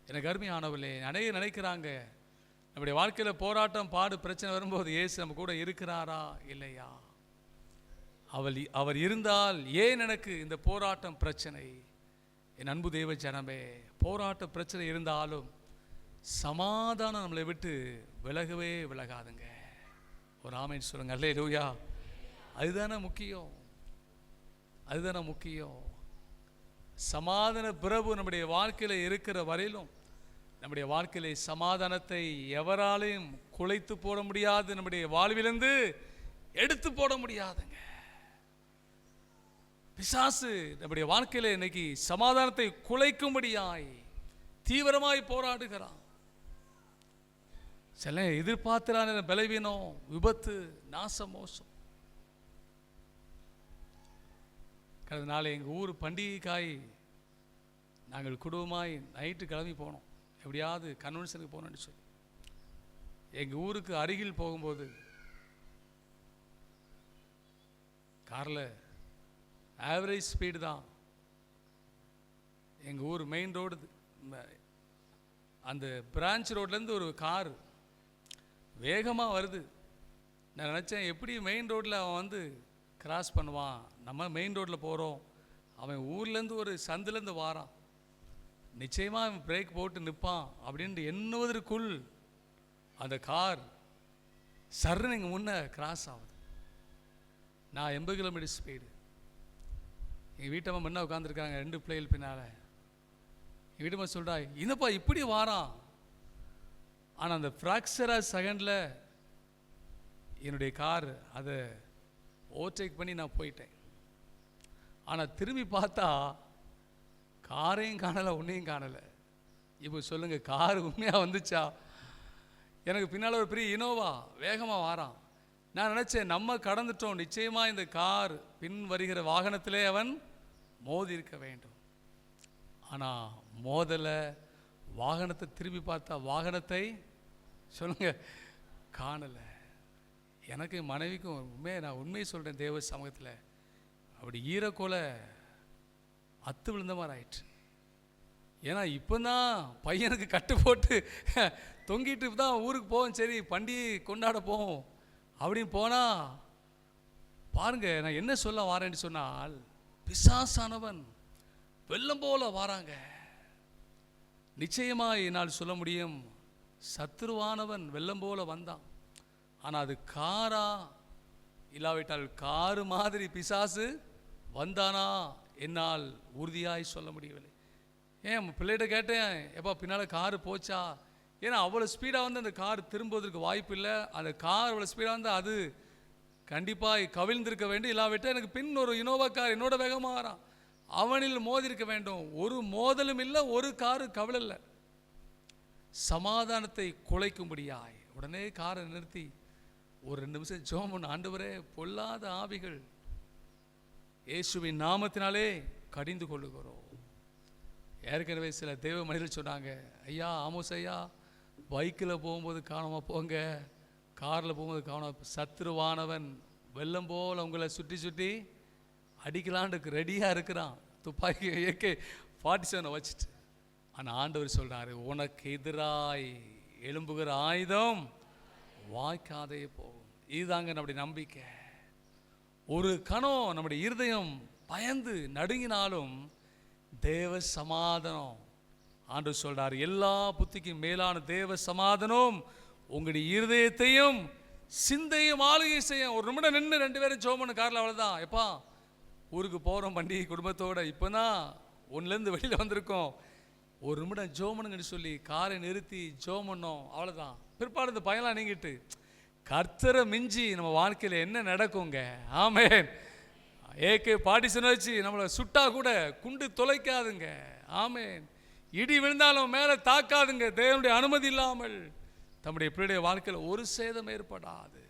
எனக்கு அருமையானவர்களே, நிறைய நினைக்கிறாங்க நம்முடைய வாழ்க்கையில் போராட்டம் பாடு பிரச்சனை வரும்போது இயேசு நம்ம கூட இருக்கிறாரா இல்லையா? அவர் இருந்தால் ஏன் எனக்கு இந்த போராட்டம் பிரச்சனை? என் அன்பு தேவ ஜனமே, போராட்ட பிரச்சனை இருந்தாலும் சமாதானம் நம்மளை விட்டு விலகவே விலகாதுங்க. ஒரு ஆமென் சொல்லுங்க. அல்லேலூயா. அதுதானே முக்கியம், அதுதானே முக்கியம். சமாதான பிரபு நம்முடைய வாழ்க்கையில் இருக்கிற வரையிலும் நம்முடைய வாழ்க்கையிலே சமாதானத்தை எவராலையும் குலைத்து போட முடியாது, நம்முடைய வாழ்விலிருந்து எடுத்து போட முடியாதுங்க. பிசாசு நம்முடைய வாழ்க்கையில இன்னைக்கு சமாதானத்தை குலைக்கும்படியாய் தீவிரமாய் போராடுகிறான். சில எதிர்பார்த்திரான பலவீனம், விபத்து, நாசம், மோசம். கடந்த நாள் எங்கள் ஊர் பண்டிகைக்காய் நாங்கள் குடும்பமாய் நைட்டு கிளம்பி போனோம். எப்படியாவது கன்வென்ஷனுக்கு போகணும்னு சொல்லி எங்கள் ஊருக்கு அருகில் போகும்போது காரில் ஆவரேஜ் ஸ்பீடு தான். எங்கள் ஊர் மெயின் ரோடு, அந்த பிரான்ச் ரோட்லேருந்து ஒரு கார் வேகமாக வருது. நான் நினச்சேன் எப்படி மெயின் ரோட்டில் அவன் வந்து கிராஸ் பண்ணுவான், நம்ம மெயின் ரோட்டில் போகிறோம், அவன் ஊர்லேருந்து ஒரு சந்துலேருந்து வாரான், நிச்சயமாக அவன் பிரேக் போட்டு நிற்பான் அப்படின்ட்டு எண்ணுவதற்குள் அந்த கார் சர்ன்னு எங்கள் முன்னே கிராஸ் ஆகுது. நான் 80 கிலோமீட்டர் ஸ்பீடு. எங்கள் வீட்டம்மா முன்னே உட்காந்துருக்காங்க, 2 பிள்ளைகள் பின்னால். எங்கள் வீட்டம்மா சொல்கிறா, என்னப்பா இப்படி வாரான்? ஆனால் அந்த ஃப்ராக்சராக செகண்டில் என்னுடைய கார் அதை ஓவர்டேக் பண்ணி நான் போயிட்டேன். ஆனால் திரும்பி பார்த்தா காரையும் காணலை, உன்னையும் காணலை. இப்போ சொல்லுங்கள், கார் உண்மையாக வந்துச்சா? எனக்கு பின்னால் ஒரு பெரிய இனோவா வேகமாக வாரான். நான் நினச்சேன் நம்ம கடந்துட்டோம், நிச்சயமாக இந்த கார் பின் வருகிற வாகனத்திலே அவன் மோதி இருக்க வேண்டும். ஆனால் மோதலை, வாகனத்தை திரும்பி பார்த்தா வாகனத்தை சொல்லுங்க காணலை. எனக்கு மனைவிக்கும் நான் உண்மையை சொல்கிறேன், தேவ சமூகத்தில் அப்படி ஈரக்கோலை அத்து விழுந்த மாதிரி ஆயிற்று. ஏன்னா இப்போ தான் பையனுக்கு கட்டு போட்டு தொங்கிட்டு தான் ஊருக்கு போவோம், சரி பண்டிகை கொண்டாட போவோம் அப்படின்னு போனால் பாருங்க, நான் என்ன சொல்ல வரேன்னு சொன்னால், பிசாசானவன் வெள்ளம் போல வாராங்க. நிச்சயமாக என்னால் சொல்ல முடியும், சத்துருவானவன் வெள்ளம் போல வந்தான். ஆனால் அது காரா இல்லாவிட்டால் காரு மாதிரி பிசாசு வந்தானா என்னால் உறுதியாய் சொல்ல முடியவில்லை. ஏன் பிள்ளைகிட்ட கேட்டேன், எப்பா பின்னால் காரு போச்சா? ஏன்னா அவ்வளோ ஸ்பீடாக வந்து அந்த கார் திரும்புவதற்கு வாய்ப்பு இல்லை. அந்த கார் அவ்வளோ ஸ்பீடாக வந்து அது கண்டிப்பாக கவிழ்ந்திருக்க வேண்டும், இல்லாவிட்டால் எனக்கு பின் ஒரு இனோவா கார் என்னோட வேகமாக வரான், அவனில் மோதிருக்க வேண்டும். ஒரு மோதலும் இல்லை, ஒரு காரு கவிழல்ல. சமாதானத்தை குலைக்கும்படியாய் உடனே காரை நிறுத்தி ஒரு 2 நிமிஷம் ஜெபம் பண்ண, ஆண்டவரே பொல்லாத ஆவிகள் இயேசுவின் நாமத்தினாலே கடிந்து கொள்ளுகிறோம். ஏற்கனவே சில தேவ மனிதர்கள் சொன்னாங்க, ஐயா ஆமோஸ் ஐயா, பைக்கில் போகும்போது காணாமல் போங்க, காரில் போகும்போது காணாம, சத்துருவானவன் வெள்ளம் போல் உங்களை சுற்றி சுற்றி அடிக்கலான்னு ரெடியாக இருக்கிறான், துப்பாக்கி AK-47 வச்சுட்டு. ஆனால் ஆண்டவர் சொல்கிறாரு, உனக்கு எதிராய் எழும்புகிற ஆயுதம் வாய்க்காதே போகும். இதுதாங்க நம்முடைய நம்பிக்கை. ஒரு கணம் நம்முடைய இருதயம் பயந்து நடுங்கினாலும் தேவ சமாதானம், ஆண்டவர் சொல்றார், எல்லா புத்திக்கும் மேலான தேவ சமாதானம் உங்களுடைய இருதயத்தையும் சிந்தையும் ஆளுகை செய்யும். ஒரு நிமிடம் நின்று 2 பேரும் ஜெபம் பண்ண காரில், அவ்வளோதான். எப்பா ஊருக்கு போகிறோம் பண்டிகை குடும்பத்தோட, இப்போ தான் ஒன்றுலேருந்து வெளியில் வந்திருக்கோம், ஒரு நிமிடம் ஜெபம் பண்ணுங்கன்னு சொல்லி காரை நிறுத்தி ஜெபம் பண்ணோம், அவ்வளோதான். பிற்பாடு இந்த பயலாம் நீங்கிட்டு கர்த்தரை மிஞ்சி நம்ம வாழ்க்கையில் என்ன நடக்குங்க? ஆமென். AK-47 வச்சு நம்மளை சுட்டா கூட குண்டு தொலைக்காதுங்க. ஆமென். இடி விழுந்தாலும் மேலே தாக்காதுங்க, தேவனுடைய அனுமதி இல்லாமல் தம்முடைய பிள்ளைய வாழ்க்கையில் ஒரு சேதம் ஏற்படாது.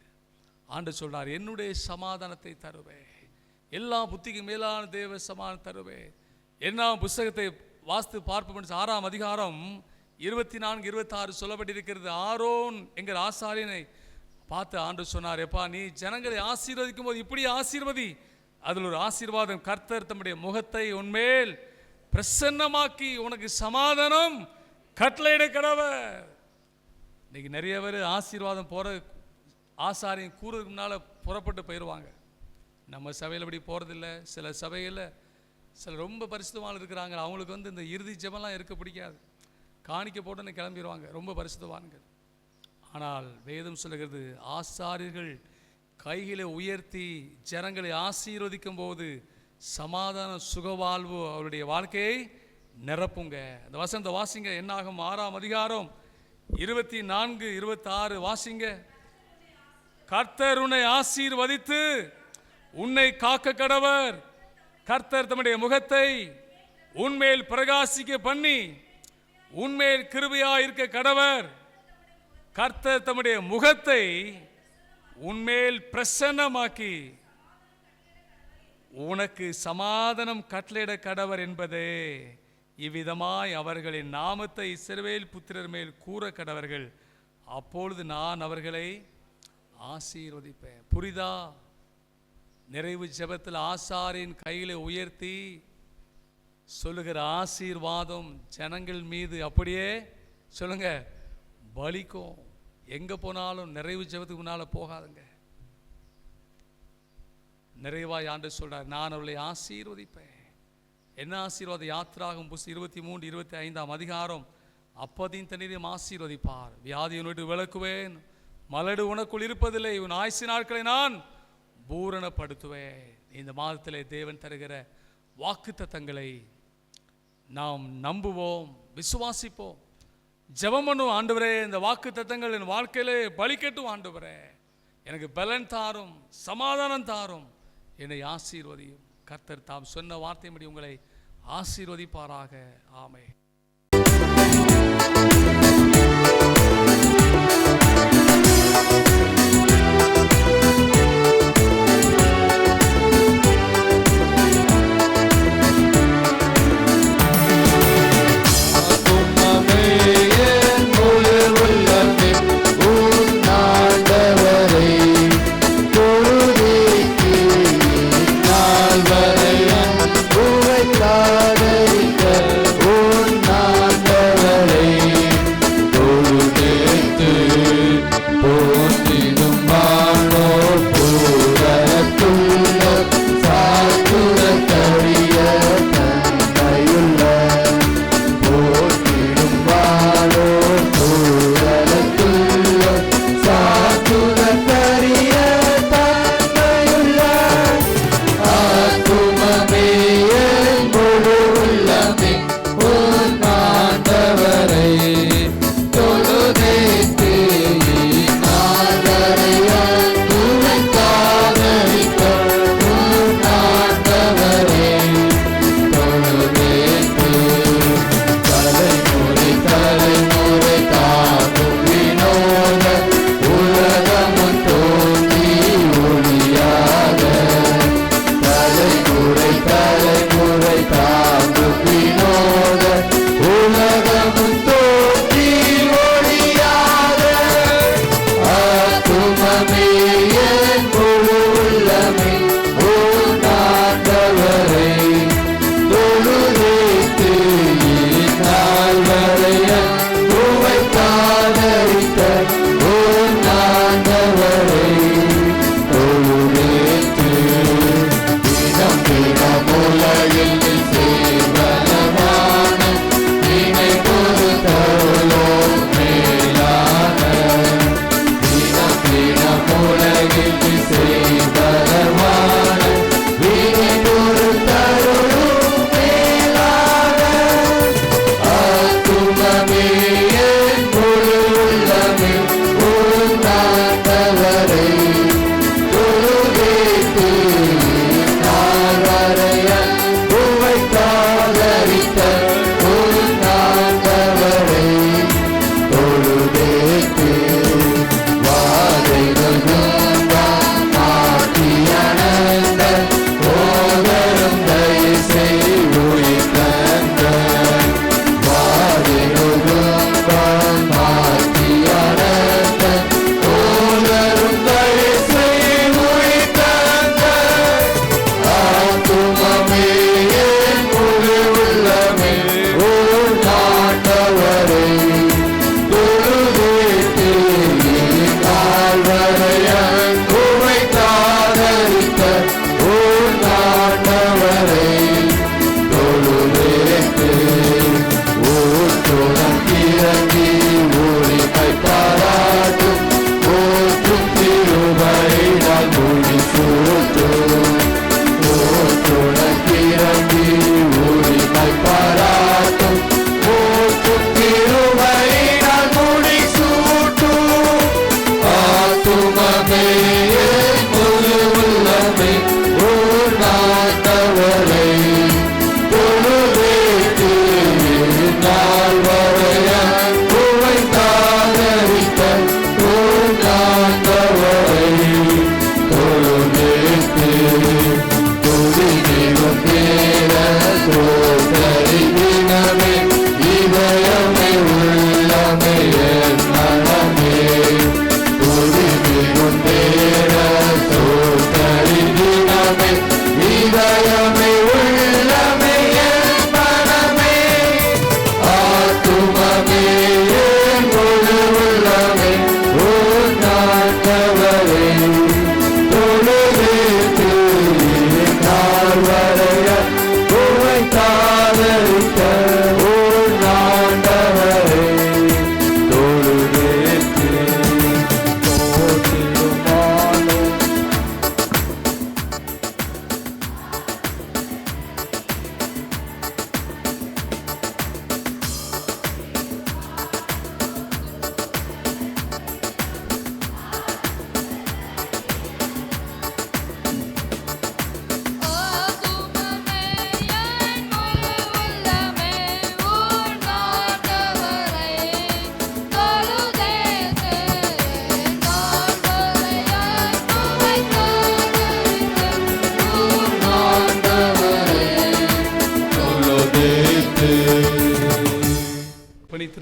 ஆண்டவர் சொல்றார், என்னுடைய சமாதானத்தை தருவேன், எல்லா புத்திக்கும் மேலான தேவ சமாதானம் தருவேன். என்ன புஸ்தகத்தை வாஸ்து பார்ப்போம், 6ஆம் அதிகாரம் 24-26 சொல்லப்பட்டிருக்கிறது. ஆரோன் என்கிற ஆசாரியனை பார்த்து ஆண்டவர் சொன்னார், எப்பா நீ ஜனங்களை ஆசீர்வதிக்கும் போது இப்படி ஆசீர்வதி. அதில் ஒரு ஆசீர்வாதம், கர்த்தர் தம்முடைய முகத்தை உன்மேல் பிரசன்னமாக்கி உனக்கு சமாதானம் கட்டளையிட கடவர். இன்னைக்கு நிறைய பேர் ஆசீர்வாதம் போகிற ஆசாரியம் கூறுறதுக்கு முன்னால் புறப்பட்டு போயிடுவாங்க. நம்ம சபையில் அப்படி போகிறதில்ல. சில சபையில் சில ரொம்ப பரிசுத்தவான் இருக்கிறாங்க, அவங்களுக்கு வந்து இந்த இறுதி ஜெபம்லாம் இருக்க பிடிக்காது, காணிக்க போட்டுன்னு கிளம்பிடுவாங்க, ரொம்ப பரிசுத்தவான்கள். ஆனால் வேதம் சொல்லுகிறது, ஆசாரியர்கள் கைகளை உயர்த்தி ஜனங்களை ஆசீர்வதிக்கும் போது சமாதான சுகவாழ்வு அவருடைய வாழ்க்கையை நிரப்புங்க. அந்த வசனத்தை வாசிங்க, என்னாகும் 6ஆம் அதிகாரம் 24-26 வாசிங்க. கர்த்தர் உன்னை ஆசீர்வதித்து உன்னை காக்க கடவர், கர்த்தர் தம்முடைய முகத்தை உன்மேல் பிரகாசிக்க பண்ணி உன்மேல் கிருபையா இருக்க கடவர், கர்த்தர் தம்முடைய முகத்தை உன்மேல் பிரசன்னமாக்கி உனக்கு சமாதானம் கட்டளையிட கடவர் என்பதே. இவ்விதமாய் அவர்களின் நாமத்தை இஸ்ரவேல் புத்திரர் மேல் கூற கடவர்கள், அப்பொழுது நான் அவர்களை ஆசீர்வதிப்பேன். புரிதா? நிறைவு ஜெபத்தில் ஆசாரின் கையில உயர்த்தி சொல்லுகிற ஆசீர்வாதம் ஜனங்கள் மீது அப்படியே சொல்லுங்க பலிக்கும். எங்க போனாலும் நிறைவு ஜெபத்துக்கு முன்னால போகாதுங்க. நிறைவாய் ஆண்டவர் சொல்றார், நான் அவர்களை ஆசீர்வதிப்பேன். என்ன ஆசீர்வாதம்? யாத்திராகமம் புஸ்தகம் 23-25 அதிகாரம், அப்பதின் தண்ணீரையும் ஆசீர்வதிப்பார், வியாதியை விட்டு விலக்குவேன், மலடு உனக்குள் இருப்பதில்லை, உன் ஆயுசு நாட்களை நான் பூரணப்படுத்துவேன். இந்த மாதத்திலே தேவன் தருகிற வாக்குத்தத்தங்களை நாம் நம்புவோம், விசுவாசிப்போம், ஜெபம் பண்ணுவோம். ஆண்டவரே, இந்த வாக்குத்தத்தங்கள் என் வாழ்க்கையிலே பலிக்கட்டும். ஆண்டவரே, எனக்கு பலன் தாரும், சமாதானம் தாரும், என்னை ஆசீர்வதியும். கர்த்தர் தாம் சொன்ன வார்த்தையின்படி உங்களை ஆசீர்வதிப்பாராக. ஆமென். உன்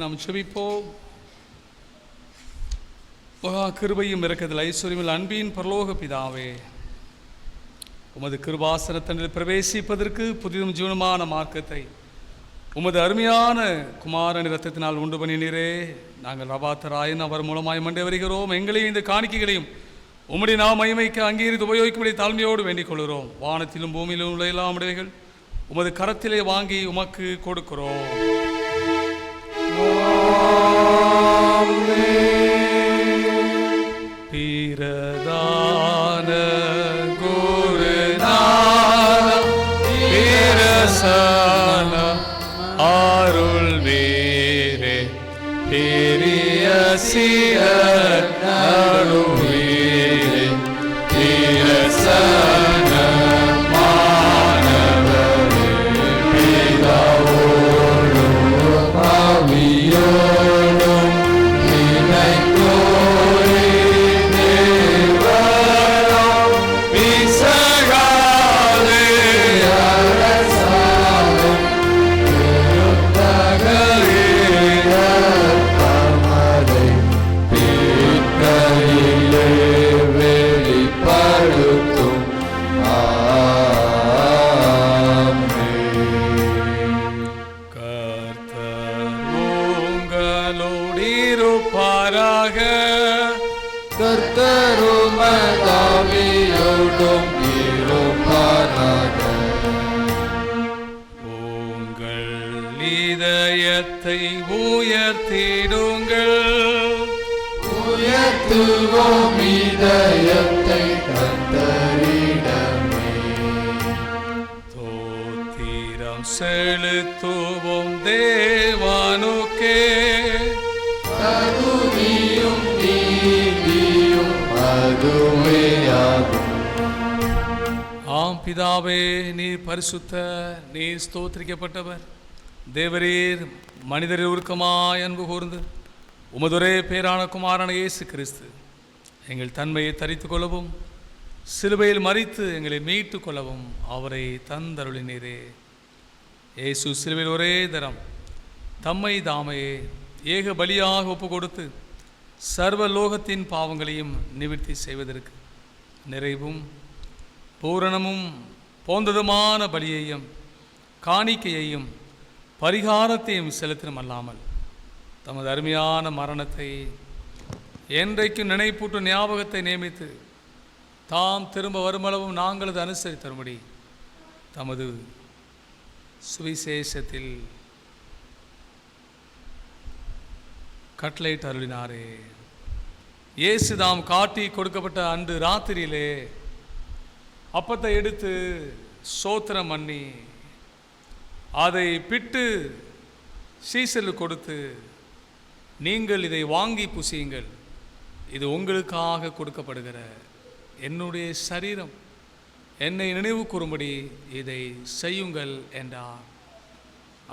நாம் செபிப்போம். மகா கிருபையும் இரக்கத்தில் ஐஸ்வர்யமில் அன்பின் பரலோக பிதாவே, உமது கிருபாசனத்தனில் பிரவேசிப்பதற்கு புதிதும் ஜீவனமான மார்க்கத்தை உமது அருமையான குமாரன் இரத்தத்தினால் உண்டு பண்ணினீரே. நாங்கள் ரபாத்தராயன் அவர் மூலமாய் மண்டே வருகிறோம். எங்களையும் இந்த காணிக்கைகளையும் உம்முடைய நாம் மகிமைக்கு அங்கீகரித்து உபயோகிக்கும்படி தாழ்மையோடு வேண்டிக் கொள்கிறோம். வானத்திலும் பூமியிலும் உள்ள எல்லா உடையவைகள் உமது கரத்திலே வாங்கி உமக்கு கொடுக்கிறோம். பிரதான குருநாத பிரசன்ன அருள் வீரே, பெரிய சியர் நடுவீரே, பிரசன்ன மாணவரே, பிதாவோடும் ஆவியோடும் இணைந்தோரே, தேவராம் பிசகாதே அரசாலும் தமரை பிற்கையிலே வெளிப்படுத்தும். கர்த்தர் உங்களோடு இருப்பாராக. கர்த்தரும் ஆவியோடும் இருப்பாராக. உங்கள் இதயத்தை உயர்த்திடுங்கள். உயர்த்துவோம் இதயத்தை கர்த்தரிடமே. தோத்திரம் செலுத்துவோம் தேவானுக்கே. தகுதியும் நீதியும் அதுவேயாகும். பிதாவே, நீர் பரிசுத்த, நீர் ஸ்தோத்திரிக்கப்பட்டவர். தேவரீர் மனிதரில் உருக்கமாய் அன்பு கூர்ந்து உமதுரே பேரான குமாரன இயேசு கிறிஸ்து எங்கள் தன்மையை தரித்து கொள்ளவும் சிலுவையில் மரித்து எங்களை மீட்டு கொள்ளவும் அவரை தந்தருளினீரே. இயேசு சிலுவையில் ஒரே தரம் தம்மை தாமையே ஏக பலியாக ஒப்பு கொடுத்து சர்வ லோகத்தின் பாவங்களையும் நிவர்த்தி செய்வதற்கு நிறைவும் பூரணமும் போந்ததுமான பலியையும் காணிக்கையையும் பரிகாரத்தையும் செலுத்தினும் அல்லாமல் தமது அருமையான மரணத்தை என்றைக்கும் நினைப்பூட்டும் ஞாபகத்தை நியமித்து தாம் திரும்ப வருமளவும் நாங்களது அனுசரித்தரும்படி தமது சுவிசேஷத்தில் கட்டளையிட்டு அருளினாரே. இயேசு தாம் காட்டி கொடுக்கப்பட்ட அன்று ராத்திரியிலே அப்பத்தை எடுத்து சோத்திரம் பண்ணி அதை பிட்டு சீசலுக்கு கொடுத்து, நீங்கள் இதை வாங்கி புசியுங்கள், இது உங்களுக்காக கொடுக்கப்படுகிற என்னுடைய சரீரம், என்னை நினைவு கூறும்படி இதை செய்யுங்கள் என்றார்.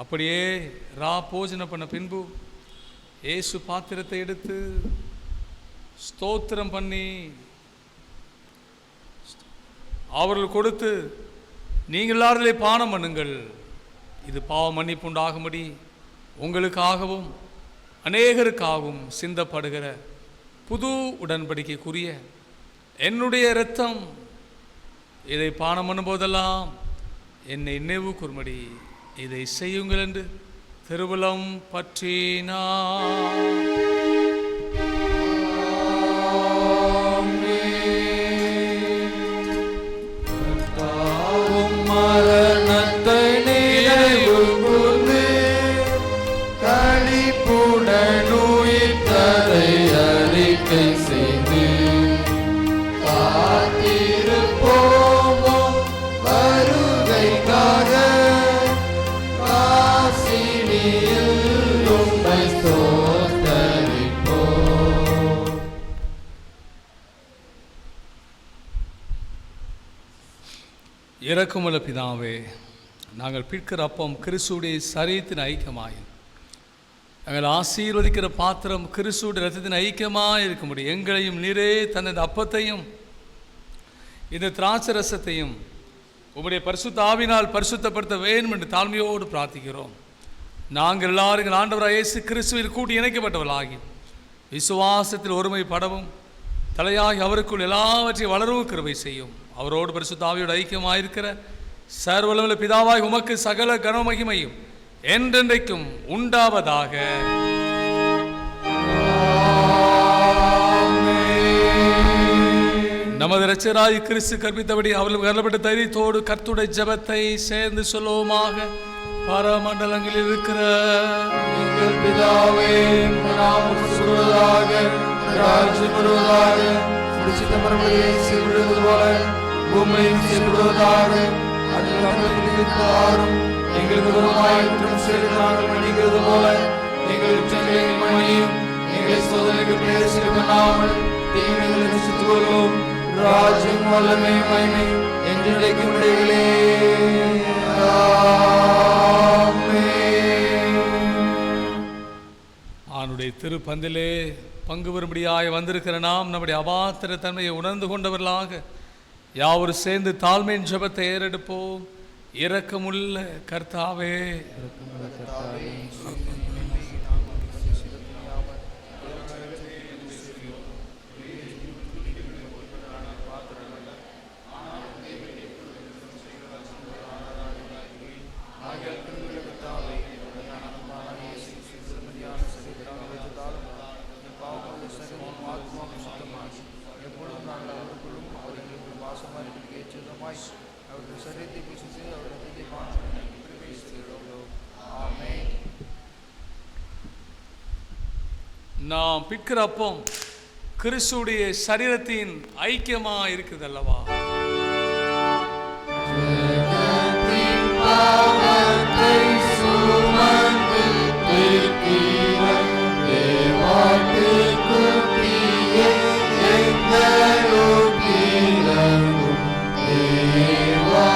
அப்படியே போஜன பண்ண பின்பு இயேசு பாத்திரத்தை எடுத்து ஸ்தோத்திரம் பண்ணி அவர்கள் கொடுத்து, நீங்கள் எல்லாரிலே பானம் பண்ணுங்கள், இது பாவ மன்னிப்பு உண்டாகும்படி உங்களுக்காகவும் அநேகருக்காகவும் சிந்தப்படுகிற புது உடன்படிக்கைக்குரிய என்னுடைய இரத்தம், இதை பானம் பண்ணும்போதெல்லாம் என்னை நினைவு கூறும்படி இதை செய்யுங்கள் என்று திருவுளம் பற்றினார். மரணத்தை நினைவுகூர்ந்து களிப்புடன் உயிர்த்ததை அறிக்கை செய்து காத்திருப்போமோ வருகைக்காக. காசினியில் உம்மை ஸ்தோத்தரிப்போம். இரக்கமுள்ள பிதாவே, நாங்கள் பிற்கிற அப்பம் கிறிஸ்துடைய சரீரத்தின் ஐக்கியமாயும் நாங்கள் ஆசீர்வதிக்கிற பாத்திரம் கிறிஸ்துடைய இரத்தத்தின் ஐக்கியமாக இருக்க முடியும். எங்களையும் நீரே தனது அப்பத்தையும் இந்த திராட்சை ரசத்தையும் உம்முடைய பரிசுத்த ஆவினால் பரிசுத்தப்படுத்த வேண்டும் என்று தாழ்மையோடு பிரார்த்திக்கிறோம். நாங்கள் எல்லாரும் ஆண்டவராக இயேசு கிறிஸ்துவில் கூட்டி இணைக்கப்பட்டவர்களாகி விசுவாசத்தில் ஒருமைப்படவும் தலையாகி அவருக்குள் எல்லாவற்றையும் வளரவும் கிருபை செய்யும். அவரோடு பரிசுத்த ஆவியோடு ஐக்கியமாயிருக்கிற சர்வவல்லமையுள்ள பிதாவாய் உமக்கு சகல கனமகிமையும் என்றென்றைக்கும் உண்டாவதாக. நமது இரட்சகராகிய கிறிஸ்து கற்பித்தபடி அவர்களுக்கு அருளப்பட்ட தைரியத்தோடு கர்த்தருடைய ஜெபத்தை சேர்ந்து சொல்லுவோமாக. பரமண்டலங்களில் இருக்கிற எங்கள் பிதாவே, நாமம் சுடுவதாக, ராஜ்யம் வருவதாக, சித்தம் பரமலையை செய்விடுவது போல பூமியையும் செய்விடுவதாக. அதில் தாரும் எங்களுக்கு குணமாயும் சேர்ந்து நாங்கள் மன்னிக்கிறது போல எங்கள் குற்றங்களை மன்னியும். எங்களை சோதனைக்கு பிரவேசிக்காமல் தீமைகளை ரசித்துக் கொள்ளும். ராஜ்யம் வல்லமை மகிமை என்றென்றைக்கும் உடையவரே. ஆனுடைய திருப்பந்திலே பங்கு வரும்படியாய் வந்திருக்கிற நாம் நம்முடைய அபாத்திர தன்மையை உணர்ந்து கொண்டவர்களாக யாவரும் சேர்ந்து தாழ்மையின் ஜெபத்தை ஏறெடுப்போம். இரக்கமுள்ள கர்த்தாவே, நாம் பிற்கிற அப்பம் கிறிஸ்துடைய சரீரத்தின் ஐக்கியமா இருக்குது அல்லவா? தேவா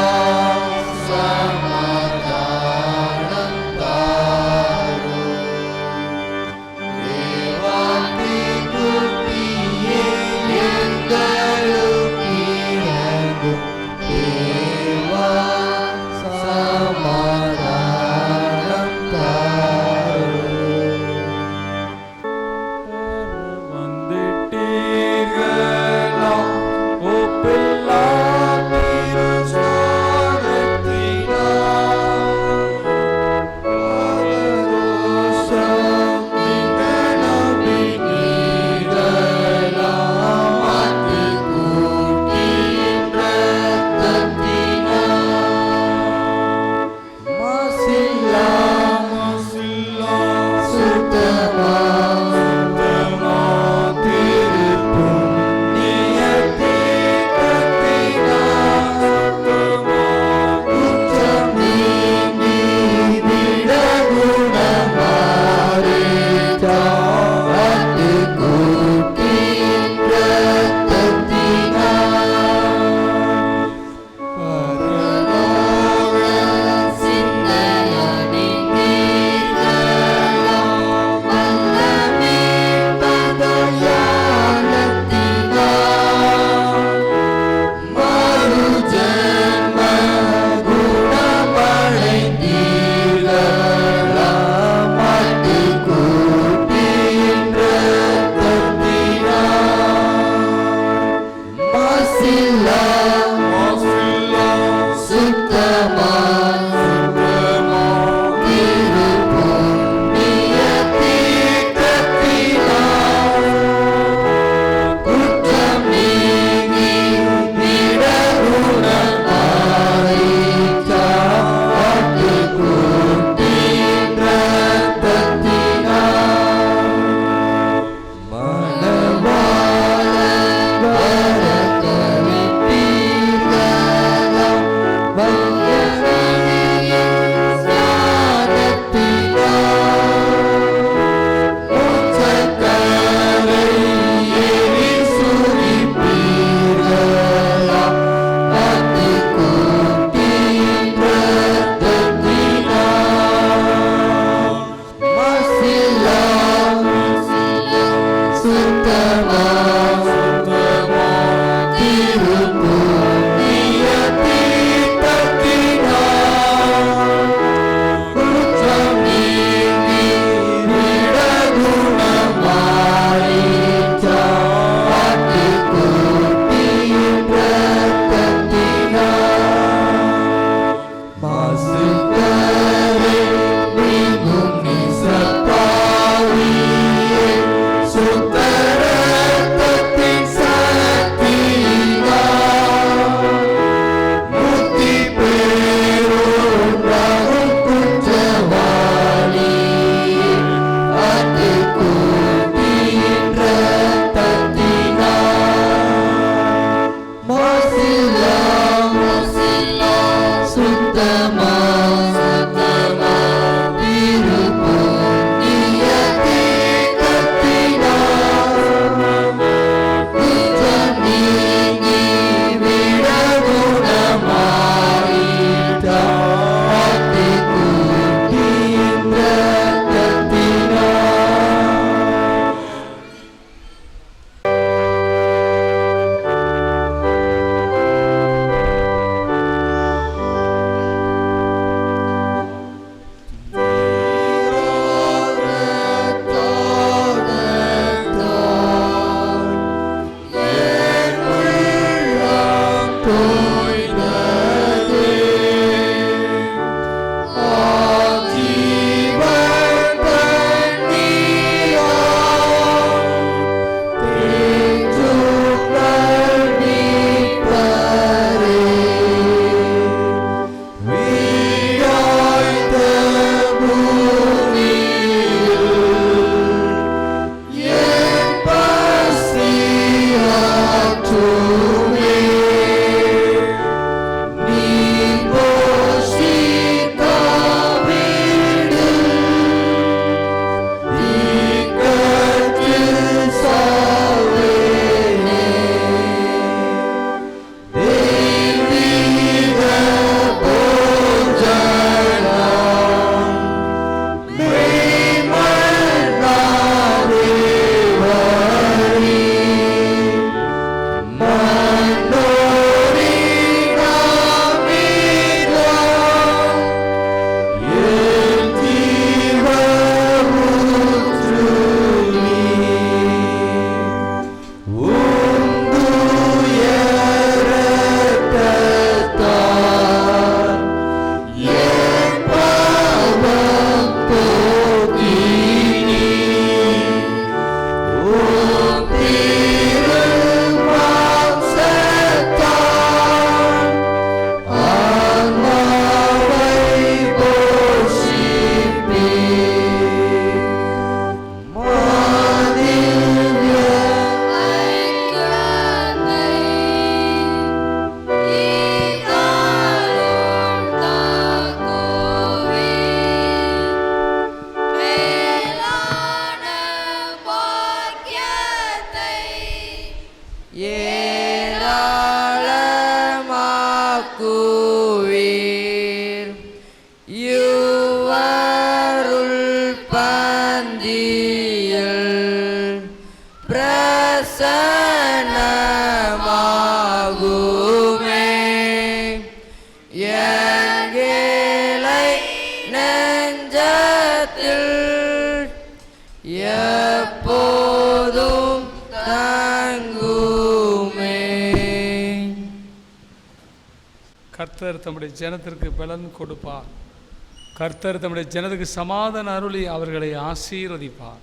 கர்த்தர் தம்முடைய ஜனத்திற்கு பலன் கொடுப்பார். கர்த்தர் தம்முடைய ஜனத்துக்கு சமாதான அருளி அவர்களை ஆசீர்வதிப்பார்.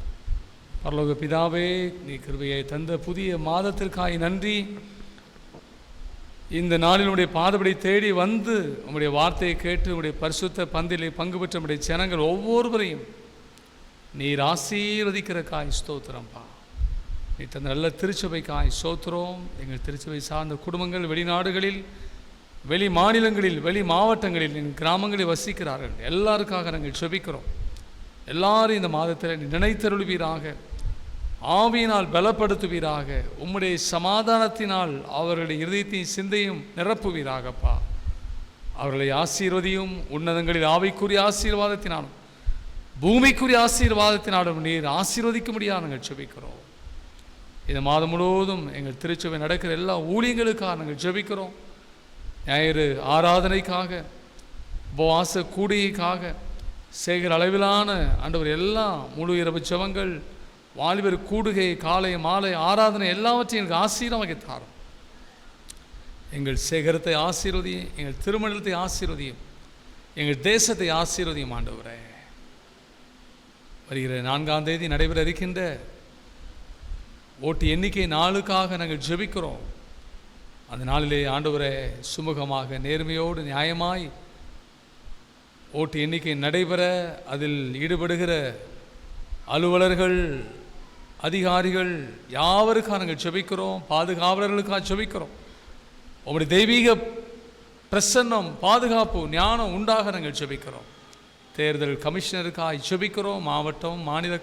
பரலோக பிதாவே, நீ கிருபையை தந்த புதிய மாதத்திற்காய் நன்றி. இந்த நாளில் உடைய பாதபடி தேடி வந்து உம்முடைய வார்த்தையை கேட்டு உம்முடைய பரிசுத்த பந்திலே பங்கு பெற்ற உம்முடைய ஜனங்கள் ஒவ்வொருவரையும் நீர் ஆசீர்வதிக்கிறக்காய் ஸ்தோத்திரம்பா. நீ தந்த நல்ல திருச்சபைக்காய் ஸ்தோத்திரம். எங்கள் திருச்சபை சார்ந்த குடும்பங்கள் வெளிநாடுகளில், வெளி மாநிலங்களில், வெளி மாவட்டங்களில், என் கிராமங்களில் வசிக்கிறார்கள். எல்லாருக்காக நாங்கள் ஜெபிக்கிறோம். எல்லாரும் இந்த மாதத்தில் நினைத்தருள்வீராக, ஆவியினால் பலப்படுத்துவீராக, உம்முடைய சமாதானத்தினால் அவர்களுடைய இருதயத்தையும் சிந்தையும் நிரப்புவீராகப்பா. அவர்களை ஆசீர்வதியும். உன்னதங்களில் ஆவிக்குரிய ஆசீர்வாதத்தினாலும் பூமிக்குரிய ஆசீர்வாதத்தினாலும் நீர் ஆசீர்வதிக்க முடியாது நாங்கள் ஜெபிக்கிறோம். இந்த மாதம் முழுவதும் எங்கள் திருச்சபை நடக்கிற எல்லா ஊழியங்களுக்காக நாங்கள் ஜெபிக்கிறோம். ஞாயிறு ஆராதனைக்காக, உபவாச கூடியைக்காக, சேகர அளவிலான ஆண்டவர் எல்லா முழு இரவு ஜெபங்கள், வாலிபர் கூடுகை, காலை மாலை ஆராதனை எல்லாவற்றையும் எங்களுக்கு ஆசீர்வதித்தாரும். எங்கள் சேகரத்தை ஆசீர்வதியும், எங்கள் திருமணத்தை ஆசீர்வதியும், எங்கள் தேசத்தை ஆசீர்வதியும் ஆண்டவரே. வருகிற 4ஆம் தேதி நடைபெற இருக்கின்ற ஓட்டு எண்ணிக்கை நாளுக்காக நாங்கள் ஜெபிக்கிறோம். அந்த நாளிலே ஆண்டவரே சுமூகமாக, நேர்மையோடு, நியாயமாய் ஓட்டு எண்ணிக்கை நடைபெற அதில் ஈடுபடுகிற அலுவலர்கள், அதிகாரிகள் யாவருக்காக நாங்கள் ஜெபிக்கிறோம். பாதுகாவலர்களுக்காக ஜெபிக்கிறோம். உங்களுடைய தெய்வீக பிரசன்னம், பாதுகாப்பு, ஞானம் உண்டாக நாங்கள் ஜெபிக்கிறோம். தேர்தல் கமிஷனருக்காக ஜெபிக்கிறோம். மாவட்டம், மாநில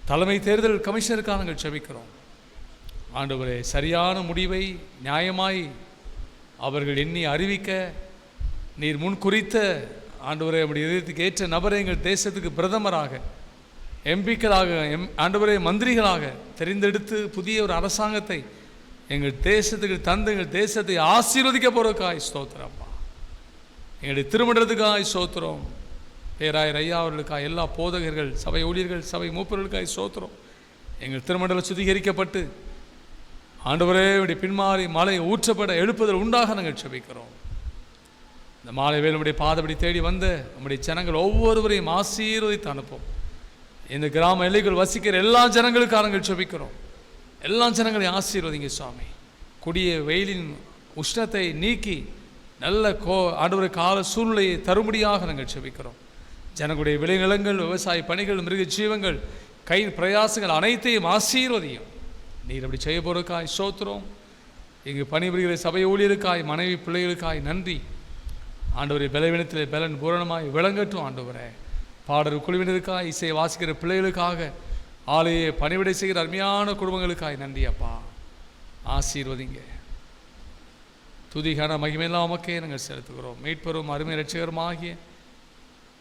தலைமை தேர்தல் கமிஷனருக்காக நாங்கள் ஜெபிக்கிறோம். ஆண்டவரே, சரியான முடிவை நியாயமாய் அவர்கள் எண்ணி அறிவிக்க நீர் முன் குறித்த ஆண்டவரே நம்முடைய இதயத்துக்கு ஏற்ற நபரை எங்கள் தேசத்துக்கு பிரதமராக, எம்பிக்களாக, ஆண்டவரே மந்திரிகளாக தெரிந்தெடுத்து புதிய ஒரு அரசாங்கத்தை எங்கள் தேசத்துக்கு தந்து எங்கள் தேசத்தை ஆசீர்வதிக்க போகிறதுக்காய் ஸ்தோத்திரம்ப்பா. எங்களுடைய திருமணத்துக்காய் ஸ்தோத்திரம். பேராயர் ஐயா அவர்களுக்காக, எல்லா போதகர்கள், சபை ஊழியர்கள், சபை மூப்பர்களுக்காய் ஸ்தோத்திரம். எங்கள் திருமண்டலம் சுத்திகரிக்கப்பட்டு ஆண்டவரே இப்படி பின்மாறி மழை ஊற்றப்பட எழுப்புதல் உண்டாக நாங்கள் ஜெபிக்கிறோம். இந்த மாலை வேலை நம்முடைய பாதபடி தேடி வந்த நம்முடைய ஜனங்கள் ஒவ்வொருவரையும் ஆசீர்வதித்து அனுப்போம். இந்த கிராம எல்லைகள் வசிக்கிற எல்லா ஜனங்களுக்காக நாங்கள் ஜெபிக்கிறோம். எல்லா ஜனங்களையும் ஆசீர்வதிங்க சுவாமி. கொடிய வெயிலின் உஷ்ணத்தை நீக்கி நல்ல ஆண்டவரை கால சூழ்நிலையை தரும்படியாக நாங்கள் ஜெபிக்கிறோம். ஜனங்களுடைய விளைநிலங்கள், விவசாய பணிகள், மிருக ஜீவங்கள், கை பிரயாசங்கள் அனைத்தையும் ஆசீர்வதியும். நீர் அப்படி செய்ய போறதுக்காய் ஸ்தோத்திரம். இங்கு பணிபுரிகிற சபை ஊழியருக்காய், மனைவி பிள்ளைகளுக்காய் நன்றி. ஆண்டவரை பலவீனத்திலே பலன் பூரணமாய் விளங்கட்டும். ஆண்டவரே, பாடல் குழுவினருக்காய், இசை வாசிக்கிற பிள்ளைகளுக்காக, ஆலையை பணிவிடை செய்கிற அருமையான குடும்பங்களுக்காய் நன்றி அப்பா. ஆசீர்வதிங்க. துதிகான மகிமையெல்லாம் உமக்கே நாங்கள் செலுத்துகிறோம். மீட்பெரும் அருமை இரட்சகருமாகிய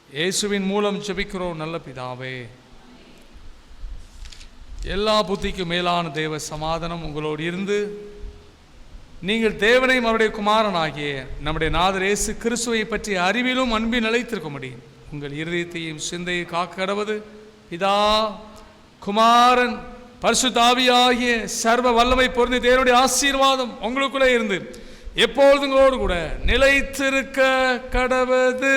இயேசுவின் மூலம் ஜெபிக்கிறோம் நல்ல பிதாவே. எல்லா புத்திக்கும் மேலான தேவ சமாதானம் உங்களோடு இருந்து நீங்கள் தேவனையும் அவருடைய குமாரனாகிய நம்முடைய நாதர் இயேசு கிறிஸ்துவை பற்றிய அறிவிலும் அன்பில் நிலைத்திருக்க முடியும். உங்கள் இருதயத்தையும் சிந்தையை காக்க கடவது பிதா, குமாரன், பரிசுத்த ஆவியாகிய சர்வ வல்லமை பொருந்தி தேவனுடைய ஆசீர்வாதம் உங்களுக்குள்ளே இருந்து எப்பொழுதுங்களோடு கூட நிலைத்திருக்க கடவது.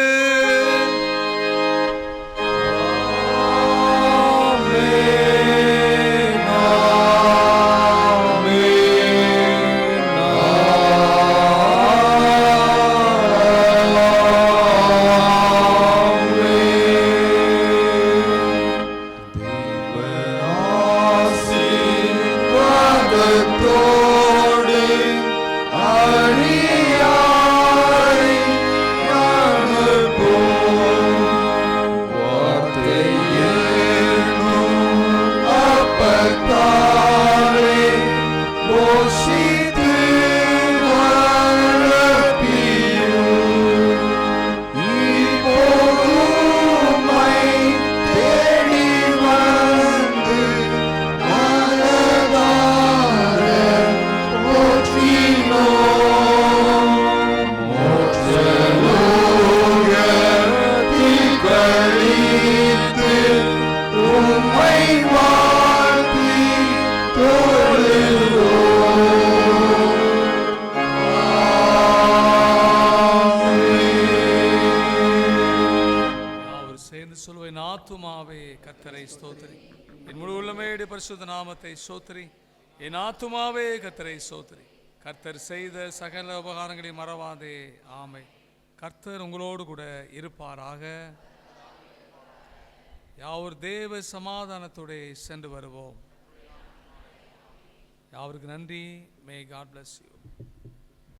அடியாரை அனுப்பும் ஸ்தோத்திரி. என் முழு உள்ளமேடு பரிசுத்த நாமத்தை ஸ்தோத்திரி. என் ஆத்துமாவே கர்த்தரை ஸ்தோத்திரி. கர்த்தர் செய்த சகல உபகாரங்களை மறவாதே. ஆமென். கர்த்தர் உங்களோடு கூட இருப்பாராக. யாவர் தேவ சமாதானத்தோடு சென்று வருவோம். யாவருக்கு நன்றி. May God bless you.